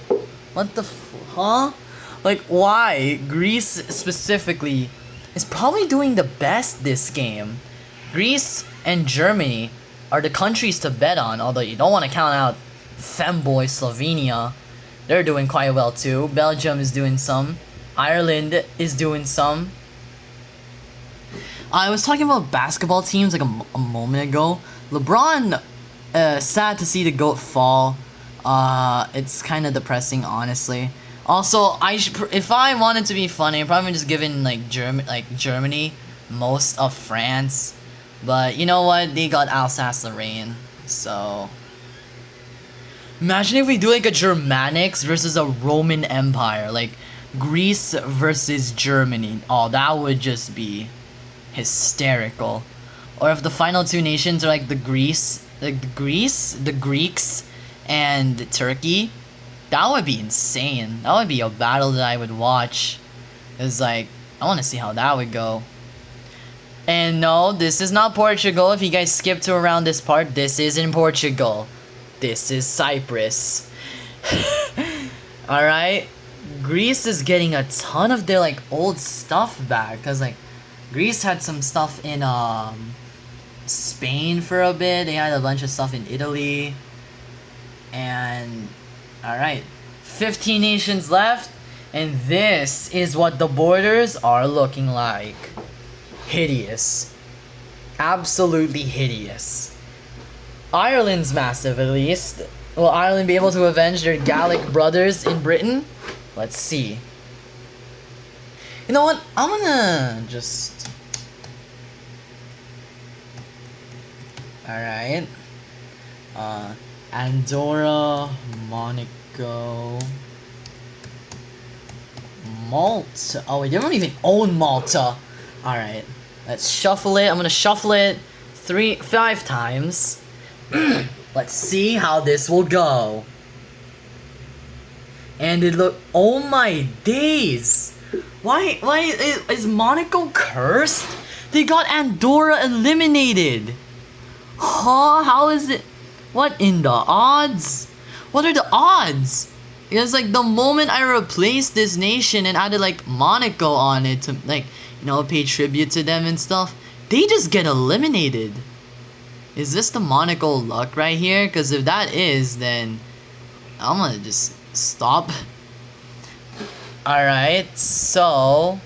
What the huh? Like, why? Greece specifically is probably doing the best this game. Greece and Germany are the countries to bet on, although you don't want to count out femboy Slovenia. They're doing quite well too. Belgium is doing some. Ireland is doing some. I was talking about basketball teams like a moment ago. LeBron, sad to see the GOAT fall. It's kind of depressing, honestly. Also, if I wanted to be funny, I'd probably just given like Germany most of France. But you know what? They got Alsace-Lorraine, so. Imagine if we do like a Germanics versus a Roman Empire, like Greece versus Germany. Oh, that would just be hysterical. Or if the final two nations are like the Greeks, and Turkey, that would be insane. That would be a battle that I would watch. It's like, I want to see how that would go. And no, this is not Portugal. If you guys skip to around this part, this is in Portugal. This is Cyprus. Alright? Greece is getting a ton of their like old stuff back. Because like Greece had some stuff in Spain for a bit. They had a bunch of stuff in Italy. And alright. 15 nations left. And this is what the borders are looking like. Hideous. Absolutely hideous. Ireland's massive, at least. Will Ireland be able to avenge their Gallic brothers in Britain? Let's see. You know what? I'm gonna just... Alright. Andorra, Monaco... Malta. Oh, wait, they don't even own Malta. Alright. Let's shuffle it. I'm gonna shuffle it 5 times. Let's see how this will go. And it look. Oh my days! Why is Monaco cursed? They got Andorra eliminated. Huh? How is it? What in the odds? What are the odds? It's like the moment I replaced this nation and added like Monaco on it to like, you know, pay tribute to them and stuff, they just get eliminated. Is this the Monaco luck right here? Because if that is, then I'm gonna just stop. Alright, so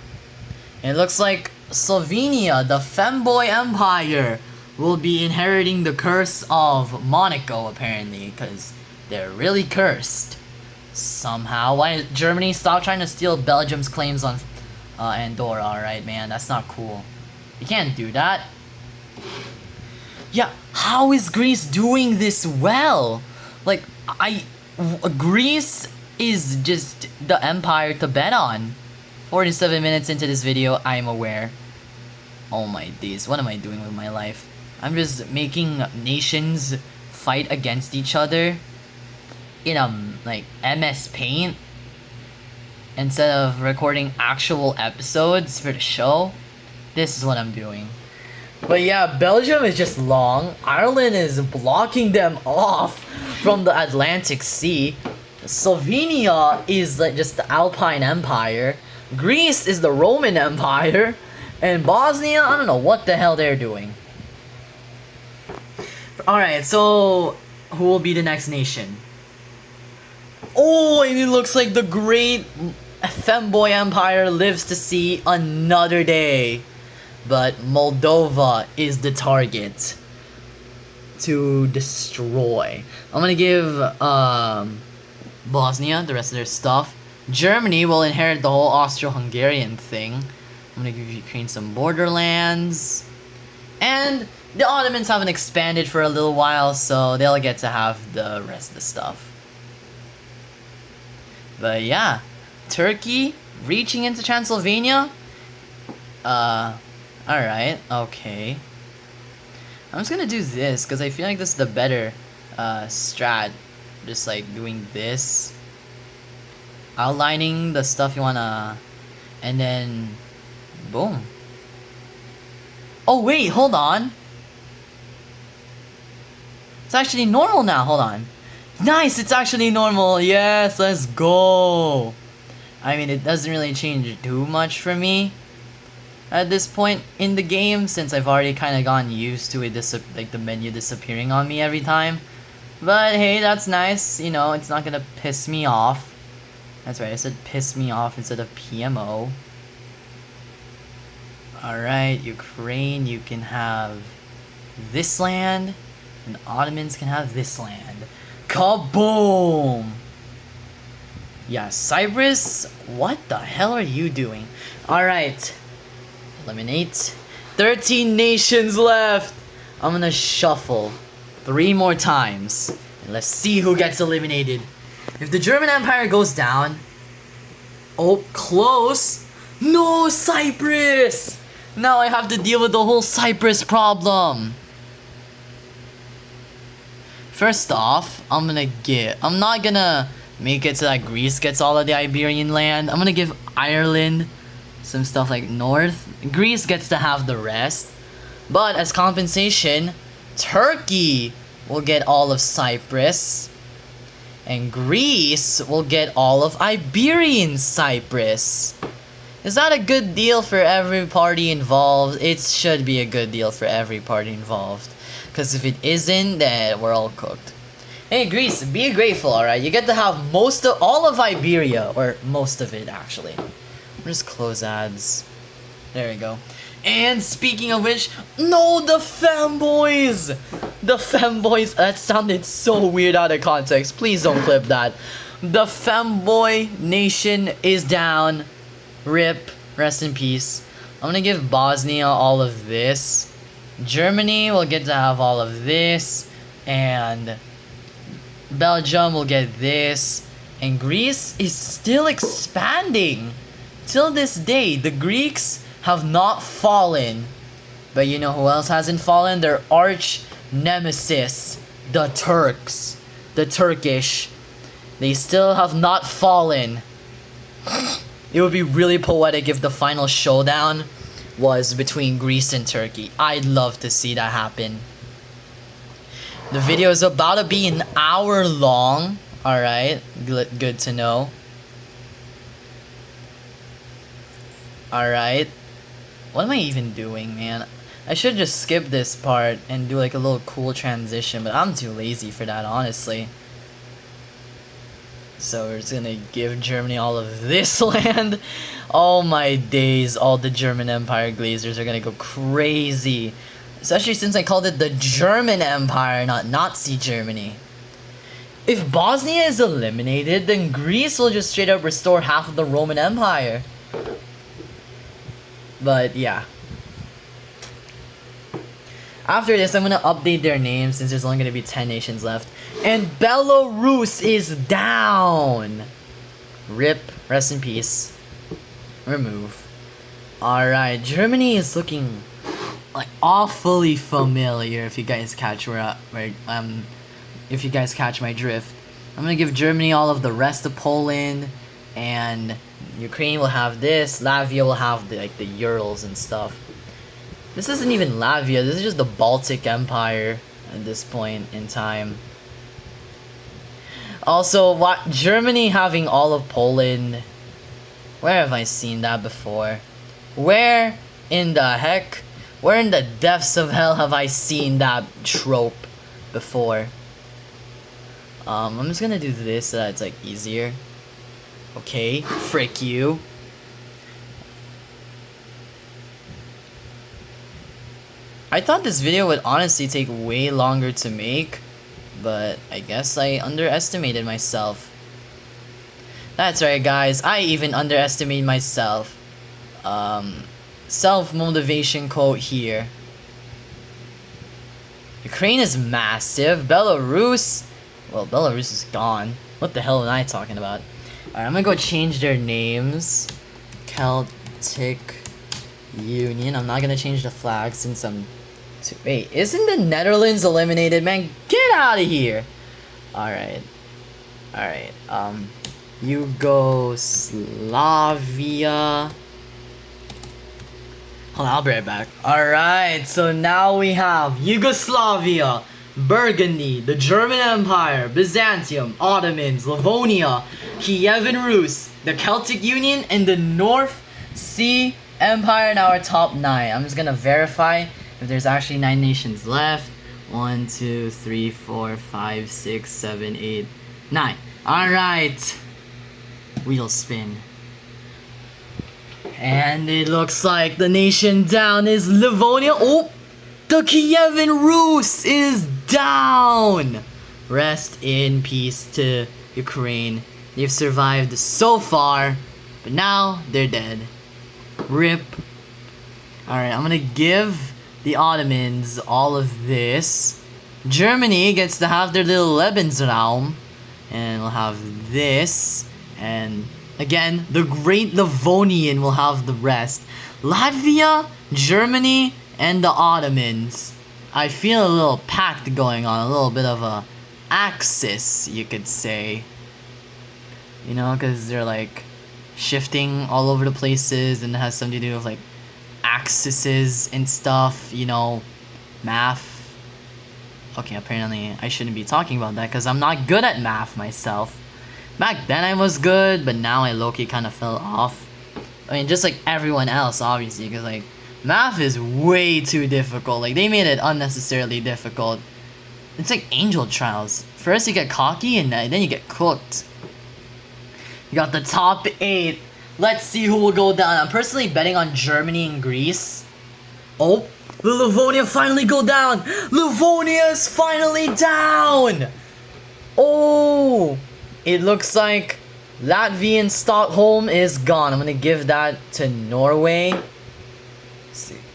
it looks like Slovenia, the femboy empire, will be inheriting the curse of Monaco, apparently, because they're really cursed. Somehow. Why did Germany stop trying to steal Belgium's claims on Andorra? Alright, man, that's not cool. You can't do that. Yeah, how is Greece doing this well? Like, Greece is just the empire to bet on. 47 minutes into this video, I'm aware. Oh my days, what am I doing with my life? I'm just making nations fight against each other in like MS Paint instead of recording actual episodes for the show. This is what I'm doing. But yeah, Belgium is just long. Ireland is blocking them off from the Atlantic Sea. Slovenia is like just the Alpine Empire. Greece is the Roman Empire. And Bosnia, I don't know what the hell they're doing. Alright, so who will be the next nation? Oh, and it looks like the great femboy empire lives to see another day. But Moldova is the target to destroy. I'm gonna give Bosnia the rest of their stuff. Germany will inherit the whole Austro-Hungarian thing. I'm gonna give Ukraine some borderlands. And the Ottomans haven't expanded for a little while, so they'll get to have the rest of the stuff. But yeah, Turkey reaching into Transylvania. Alright, okay. I'm just gonna do this because I feel like this is the better strat. Just like doing this, outlining the stuff you wanna, and then boom. Oh wait, hold on. It's actually normal now. Hold on. Nice, it's actually normal. Yes, let's go. I mean, it doesn't really change too much for me. at this point in the game, since I've already kind of gotten used to it, like the menu disappearing on me every time. But hey, that's nice. You know, it's not gonna piss me off. That's right, I said piss me off instead of PMO. Alright, Ukraine, you can have this land, and Ottomans can have this land. Kaboom! Yeah, Cyprus, what the hell are you doing? Alright, eliminate. 13 nations left! I'm gonna shuffle 3 more times, and let's see who gets eliminated. If the German Empire goes down... Oh, close! No, Cyprus! Now I have to deal with the whole Cyprus problem. First off, I'm not gonna make it so that Greece gets all of the Iberian land. I'm gonna give Ireland some stuff like north. Greece gets to have the rest. But as compensation, Turkey will get all of Cyprus. And Greece will get all of Iberian Cyprus. Is that a good deal for every party involved? It should be a good deal for every party involved. Because if it isn't, then we're all cooked. Hey Greece, be grateful, alright? You get to have all of Iberia. Or most of it, actually. We'll just close ads. There we go. And speaking of which, no, the femboys! The femboys, that sounded so weird out of context. Please don't clip that. The femboy nation is down. RIP, rest in peace. I'm gonna give Bosnia all of this. Germany will get to have all of this. And Belgium will get this. And Greece is still expanding. Till this day, the Greeks have not fallen. But you know who else hasn't fallen? Their arch nemesis, the Turks. The Turkish. They still have not fallen. It would be really poetic if the final showdown was between Greece and Turkey. I'd love to see that happen. The video is about to be an hour long. Alright, good to know. Alright. What am I even doing, man? I should just skip this part and do like a little cool transition, but I'm too lazy for that, honestly. So we're just gonna give Germany all of this land. Oh my days, all the German Empire Glazers are gonna go crazy. Especially since I called it the German Empire, not Nazi Germany. If Bosnia is eliminated, then Greece will just straight up restore half of the Roman Empire. But yeah. After this, I'm gonna update their names since there's only gonna be 10 nations left. And Belarus is down! RIP, rest in peace. Remove. Alright, Germany is looking like awfully familiar if you guys catch if you guys catch my drift. I'm gonna give Germany all of the rest of Poland, and Ukraine will have this, Latvia will have the Urals and stuff. This isn't even Latvia, this is just the Baltic Empire at this point in time. Also, Germany having all of Poland, where have I seen that before? Where in the heck, where in the depths of hell have I seen that trope before? I'm just gonna do this so that it's like easier. Okay, frick you. I thought this video would honestly take way longer to make, but I guess I underestimated myself. That's right, guys, I even underestimated myself. Self-motivation quote here. Ukraine is massive. Belarus, well, Belarus is gone. What the hell am I talking about? Alright, I'm gonna go change their names. Celtic Union. I'm not gonna change the flag since I'm... Wait, isn't the Netherlands eliminated? Man, get out of here! Alright. Alright, Yugoslavia... Hold on, I'll be right back. Alright, so now we have Yugoslavia, Burgundy, the German Empire, Byzantium, Ottomans, Livonia, Kievan Rus, the Celtic Union, and the North Sea Empire in our top 9. I'm just gonna verify if there's actually 9 nations left. 1, 2, 3, 4, 5, 6, 7, 8, 9. Alright. Wheel spin. And it looks like the nation down is Livonia. Oh! The Kievan Rus is down! Rest in peace to Ukraine. They've survived so far, but now they're dead. RIP. Alright, I'm gonna give the Ottomans all of this. Germany gets to have their little Lebensraum. And we'll have this. And again, the Great Livonian will have the rest. Latvia, Germany, and the Ottomans. I feel a little pact going on. A little bit of a axis, you could say. You know, because they're like shifting all over the places and it has something to do with like axes and stuff, you know, math. Okay, apparently I shouldn't be talking about that because I'm not good at math myself. Back then I was good, but now I low-key kind of fell off. I mean, just like everyone else, obviously, because like math is way too difficult. Like they made it unnecessarily difficult. It's like angel trials. First you get cocky and then you get cooked. You got the top 8. Let's see who will go down. I'm personally betting on Germany and Greece. Oh, the Livonia finally go down. Livonia is finally down. Oh, it looks like Latvian Stockholm is gone. I'm gonna give that to Norway.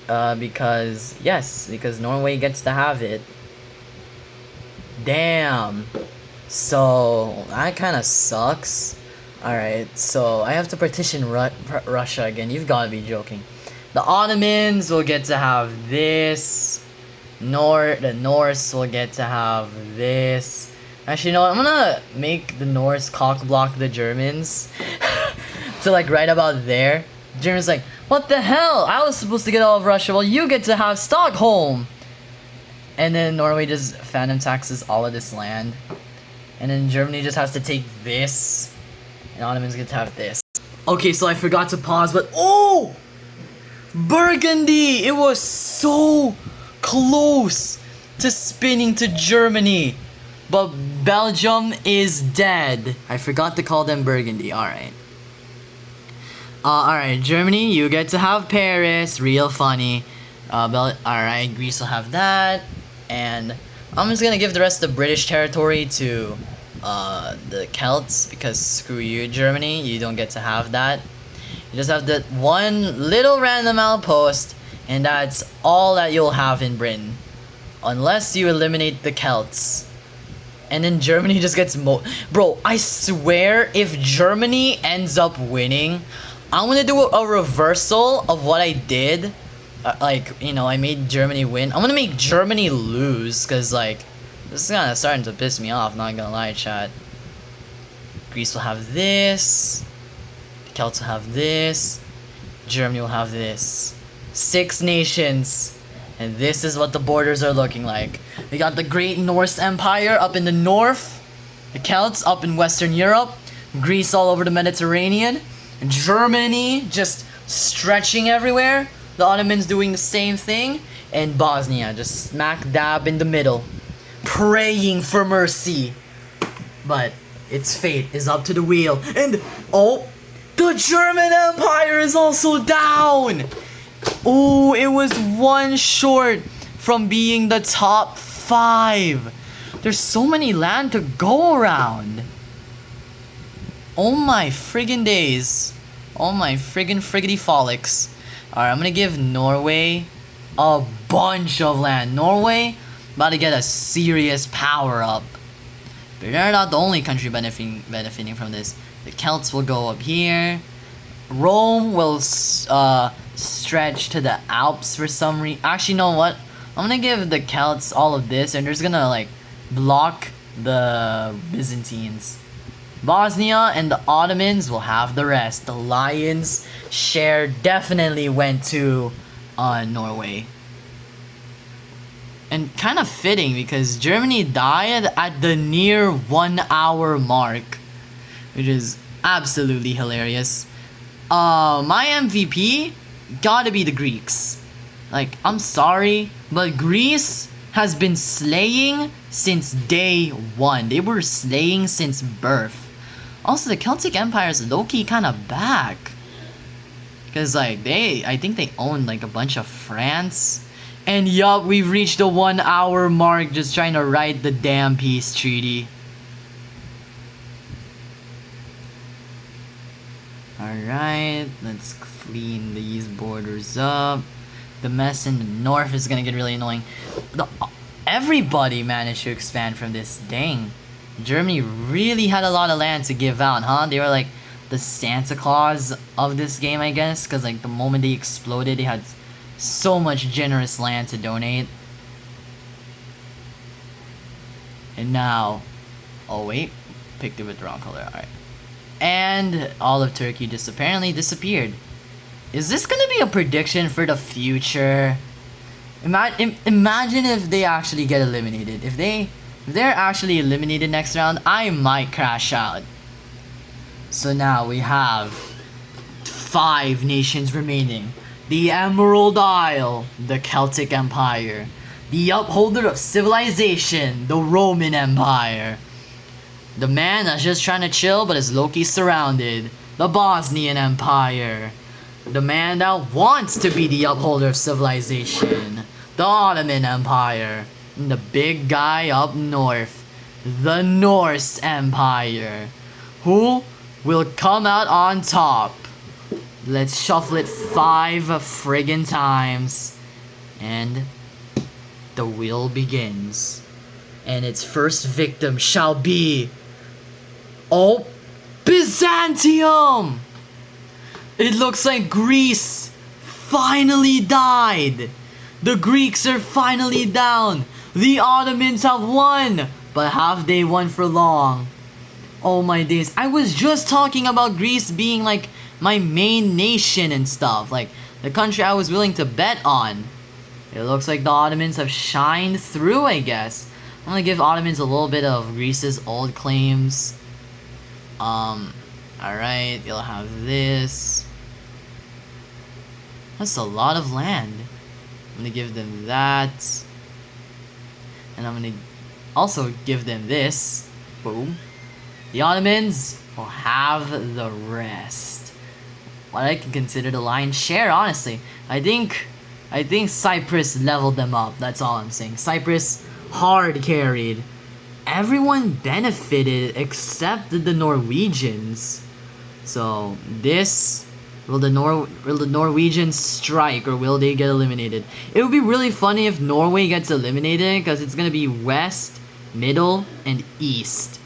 Because Norway gets to have it. Damn. So that kind of sucks. Alright, so I have to partition Russia again. You've got to be joking. The Ottomans will get to have this. The Norse will get to have this. Actually, you know what? I'm gonna make the Norse cockblock the Germans. So like right about there. Germans like, what the hell? I was supposed to get all of Russia. Well, you get to have Stockholm. And then Norway just phantom taxes all of this land. And then Germany just has to take this. And Ottomans get to have this. Okay, so I forgot to pause, but oh! Burgundy! It was so close to spinning to Germany. But Belgium is dead. I forgot to call them Burgundy. Alright. Alright, Germany, you get to have Paris. Real funny. Alright, Greece will have that. And I'm just gonna give the rest of the British territory to the Celts, because screw you, Germany, you don't get to have that. You just have that one little random outpost, and that's all that you'll have in Britain, unless you eliminate the Celts. And then Germany just gets bro, I swear if Germany ends up winning, I'm gonna do a reversal of what I did. Like, you know, I made Germany win. I'm gonna make Germany lose, because like this is kind of starting to piss me off, not gonna lie, chat. Greece will have this. The Celts will have this. Germany will have this. 6 nations. And this is what the borders are looking like. We got the Great Norse Empire up in the north. The Celts up in Western Europe. Greece all over the Mediterranean. Germany just stretching everywhere. The Ottomans doing the same thing. And Bosnia just smack dab in the middle, praying for mercy. But its fate is up to the wheel. And oh, the German Empire is also down. Oh, it was 1 short from being the top 5. There's so many land to go around. Oh my friggin' days. Oh my friggity frolics. Alright, I'm gonna give Norway a bunch of land. Norway about to get a serious power up. But they're not the only country benefiting from this. The Celts will go up here. Rome will stretch to the Alps for some reason. Actually, you know what? I'm gonna give the Celts all of this, and they're just gonna like block the Byzantines. Bosnia and the Ottomans will have the rest. The Lions' share definitely went to Norway. And kind of fitting, because Germany died at the near 1 hour mark, which is absolutely hilarious. My MVP gotta be the Greeks. Like, I'm sorry, but Greece has been slaying since day one. They were slaying since birth. Also, the Celtic Empire is low-key kind of back. Because, like, I think they own, like, a bunch of France. And yup, we've reached the 1 hour mark just trying to write the damn peace treaty. Alright, let's clean these borders up. The mess in the north is gonna get really annoying. Everybody managed to expand from this. Dang. Germany really had a lot of land to give out, huh? They were like the Santa Claus of this game, I guess. Because like the moment they exploded, they had so much generous land to donate. And now... Oh wait, picked it with the wrong color, alright. And all of Turkey just apparently disappeared. Is this gonna be a prediction for the future? Imagine if they actually get eliminated. If they're actually eliminated next round, I might crash out. So now we have 5 nations remaining. The Emerald Isle, the Celtic Empire. The upholder of civilization, the Roman Empire. The man that's just trying to chill but is low-key surrounded, the Bosnian Empire. The man that wants to be the upholder of civilization, the Ottoman Empire. And the big guy up north, the Norse Empire. Who will come out on top? Let's shuffle it 5 friggin' times. And the wheel begins. And its first victim shall be... Oh, Byzantium! It looks like Greece finally died. The Greeks are finally down. The Ottomans have won. But have they won for long? Oh my days. I was just talking about Greece being like my main nation and stuff. Like the country I was willing to bet on. It looks like the Ottomans have shined through, I guess. I'm gonna give Ottomans a little bit of Greece's old claims. Alright, you'll have this. That's a lot of land. I'm gonna give them that. And I'm gonna also give them this. Boom. The Ottomans will have the rest. What I can consider the lion's share, honestly. I think Cyprus leveled them up. That's all I'm saying. Cyprus hard carried. Everyone benefited except the Norwegians. So this, will the Norwegians strike or will they get eliminated? It would be really funny if Norway gets eliminated because it's gonna be west, middle, and east.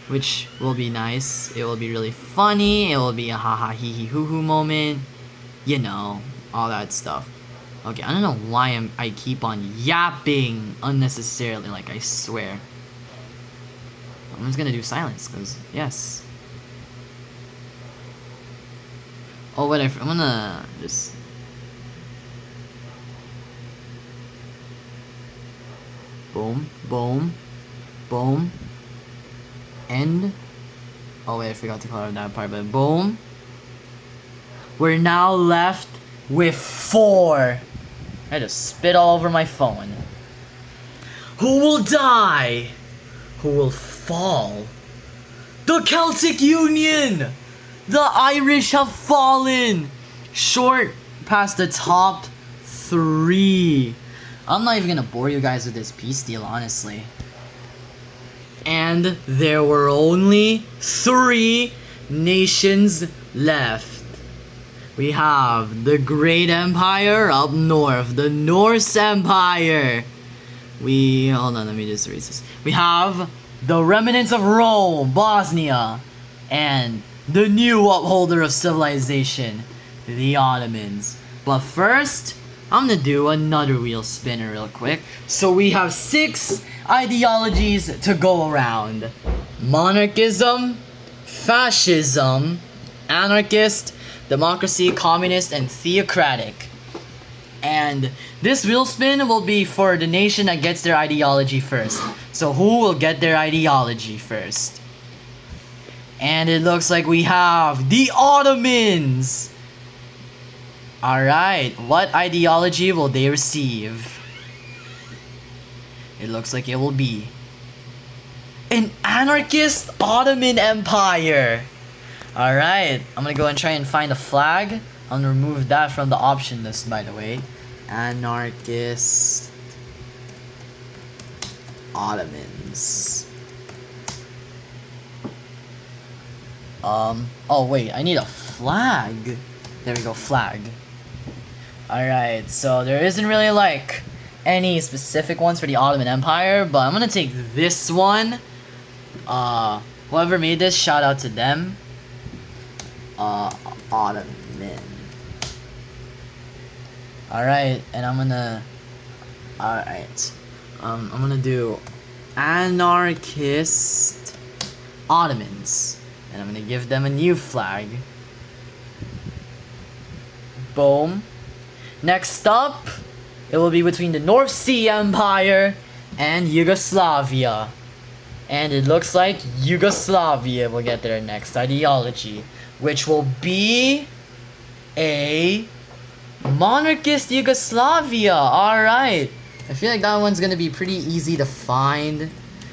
Which will be nice. It will be really funny. It will be a haha hee hee hoo hoo moment. You know, all that stuff. Okay, I don't know why I keep on yapping unnecessarily, like I swear. I'm just gonna do silence, cause yes. Oh, whatever. I'm gonna just... Boom, boom, boom. And... Oh wait, I forgot to color that part, but boom. We're now left with 4. I just spit all over my phone. Who will die? Who will fall? The Celtic Union! The Irish have fallen! Short past the top 3. I'm not even gonna bore you guys with this peace deal, honestly. And there were only 3 nations left. We have the Great Empire up north, the Norse Empire. Hold on, let me just erase this. We have the remnants of Rome, Bosnia, and the new upholder of civilization, the Ottomans. But first, I'm gonna do another wheel spinner real quick. So we have 6 ideologies to go around. Monarchism, fascism, anarchist, democracy, communist, and theocratic. And this wheel spin will be for the nation that gets their ideology first. So who will get their ideology first? And it looks like we have the Ottomans. Alright, what ideology will they receive? It looks like it will be an anarchist Ottoman Empire. Alright, I'm gonna go and try and find a flag. I'm gonna remove that from the option list, by the way. Anarchist Ottomans. Oh wait, I need a flag. There we go, flag. Alright, so there isn't really like any specific ones for the Ottoman Empire, but I'm gonna take this one. Whoever made this, shout out to them. Ottoman. Alright, and I'm gonna... Alright. I'm gonna do anarchist Ottomans. And I'm gonna give them a new flag. Boom. Next up, it will be between the North Sea Empire and Yugoslavia. And it looks like Yugoslavia will get their next ideology, which will be a monarchist Yugoslavia. Alright. I feel like that one's gonna be pretty easy to find,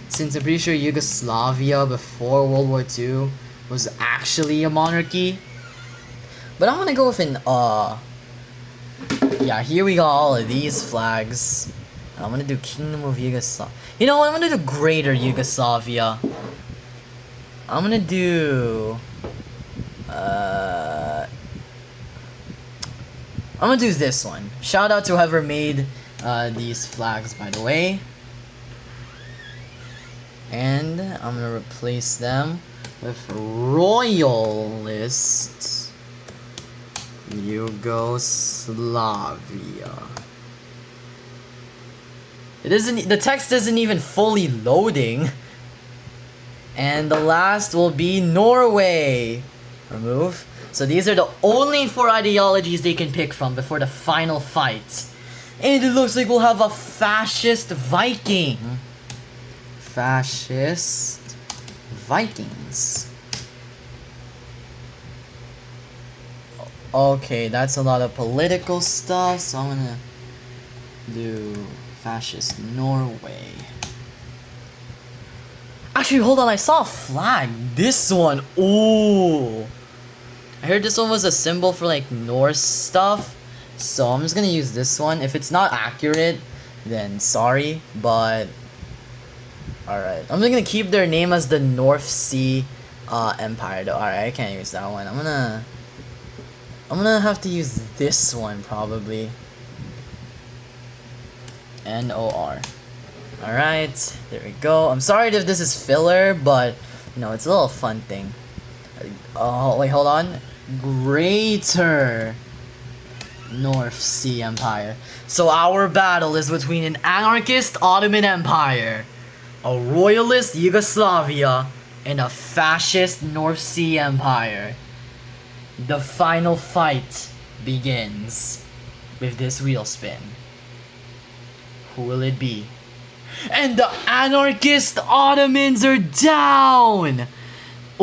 since I'm pretty sure Yugoslavia before World War II was actually a monarchy. But I'm gonna go with an yeah, here we got all of these flags. I'm gonna do Kingdom of Yugoslavia. You know what? I'm gonna do Greater Yugoslavia. I'm gonna do I'm gonna do this one. Shout out to whoever made these flags, by the way. And I'm gonna replace them with Royalist Yugoslavia. It isn't, the text isn't even fully loading. And the last will be Norway. Remove. So these are the only 4 ideologies they can pick from before the final fight. And it looks like we'll have a fascist Viking. Fascist Vikings. Okay, that's a lot of political stuff, so I'm gonna do fascist Norway. Actually, hold on, I saw a flag. This one. Ooh. I heard this one was a symbol for like Norse stuff, so I'm just gonna use this one. If it's not accurate, then sorry, but alright. I'm just gonna keep their name as the North Sea Empire though. Alright, I can't use that one. I'm gonna have to use this one probably. NOR. Alright, there we go. I'm sorry if this is filler, but you know, it's a little fun thing. Oh wait, hold on. Greater North Sea Empire. So our battle is between an anarchist Ottoman Empire, a royalist Yugoslavia, and a fascist North Sea Empire. The final fight begins with this wheel spin. Who will it be? And the anarchist Ottomans are down!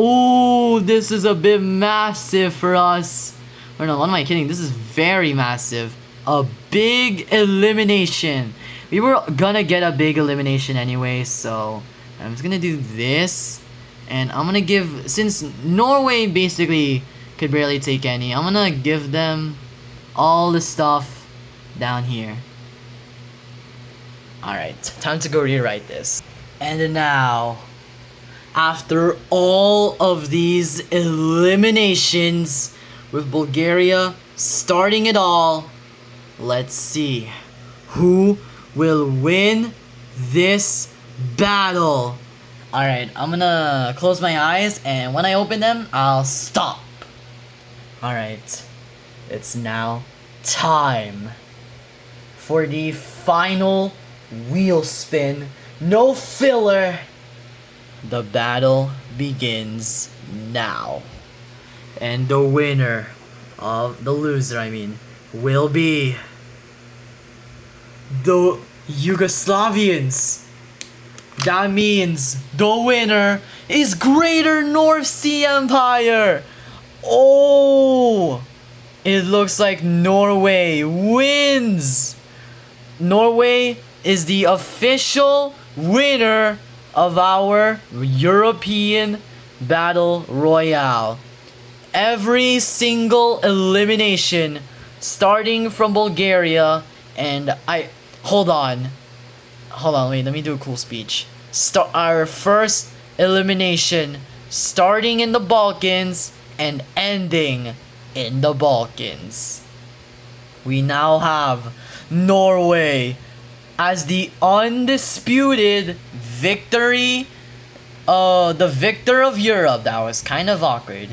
Oh, this is a bit massive for us. Or no, what am I kidding? This is very massive. A big elimination. We were gonna get a big elimination anyway, so I'm just gonna do this. And I'm gonna give, since Norway basically could barely take any, I'm gonna give them all the stuff down here. Alright, time to go rewrite this. And now, after all of these eliminations, with Bulgaria starting it all, let's see who will win this battle. Alright, I'm gonna close my eyes, and when I open them, I'll stop. Alright, it's now time for the final wheel spin. No filler. The battle begins now. And the winner of the loser, I mean, will be the Yugoslavians. That means the winner is Greater North Sea Empire. Oh, it looks like Norway wins. Norway is the official winner of our European Battle Royale. Every single elimination, starting from Bulgaria, and hold on, wait, let me do a cool speech. Our first elimination, starting in the Balkans and ending in the Balkans. We now have Norway as the undisputed victor of Europe. That was kind of awkward.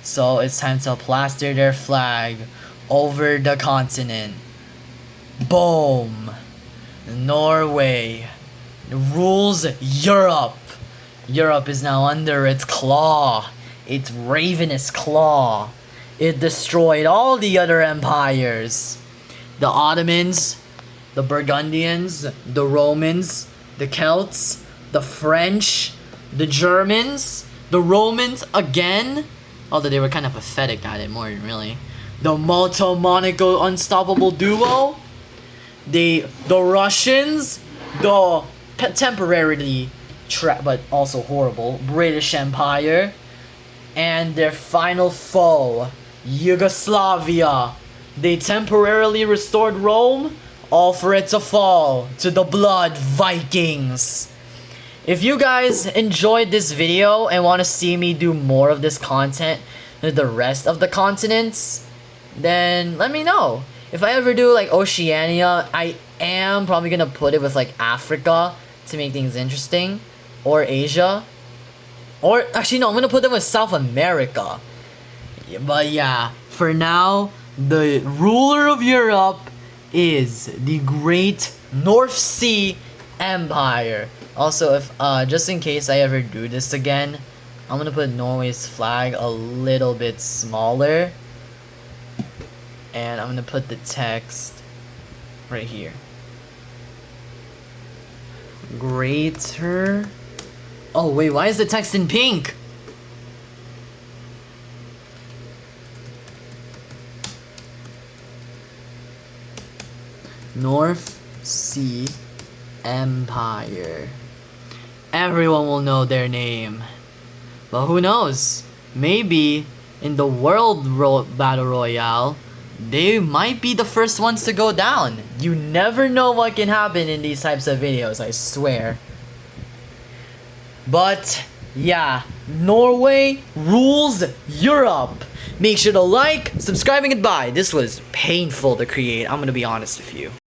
So it's time to plaster their flag over the continent. Boom. Norway rules Europe. Europe is now under its claw. Its ravenous claw. It destroyed all the other empires. The Ottomans, the Burgundians, the Romans, the Celts, the French, the Germans, the Romans again, although they were kind of pathetic at it more than really. The Monaco unstoppable duo, the Russians, the temporarily but also horrible British Empire, and their final foe, Yugoslavia. They temporarily restored Rome, all for it to fall to the Blood Vikings. If you guys enjoyed this video and want to see me do more of this content with the rest of the continents, then let me know. If I ever do like Oceania, I am probably gonna put it with like Africa to make things interesting, or Asia, or actually no, I'm gonna put them with South America. But yeah, for now, the ruler of Europe is the Great North Sea Empire. Also, if just in case I ever do this again, I'm gonna put Norway's flag a little bit smaller, and I'm gonna put the text right here. Greater. Oh wait, why is the text in pink? North Sea Empire. Everyone will know their name. But who knows? Maybe in the Battle Royale, they might be the first ones to go down. You never know what can happen in these types of videos, I swear. But yeah, Norway rules Europe. Make sure to like, subscribe, and goodbye. This was painful to create, I'm gonna be honest with you.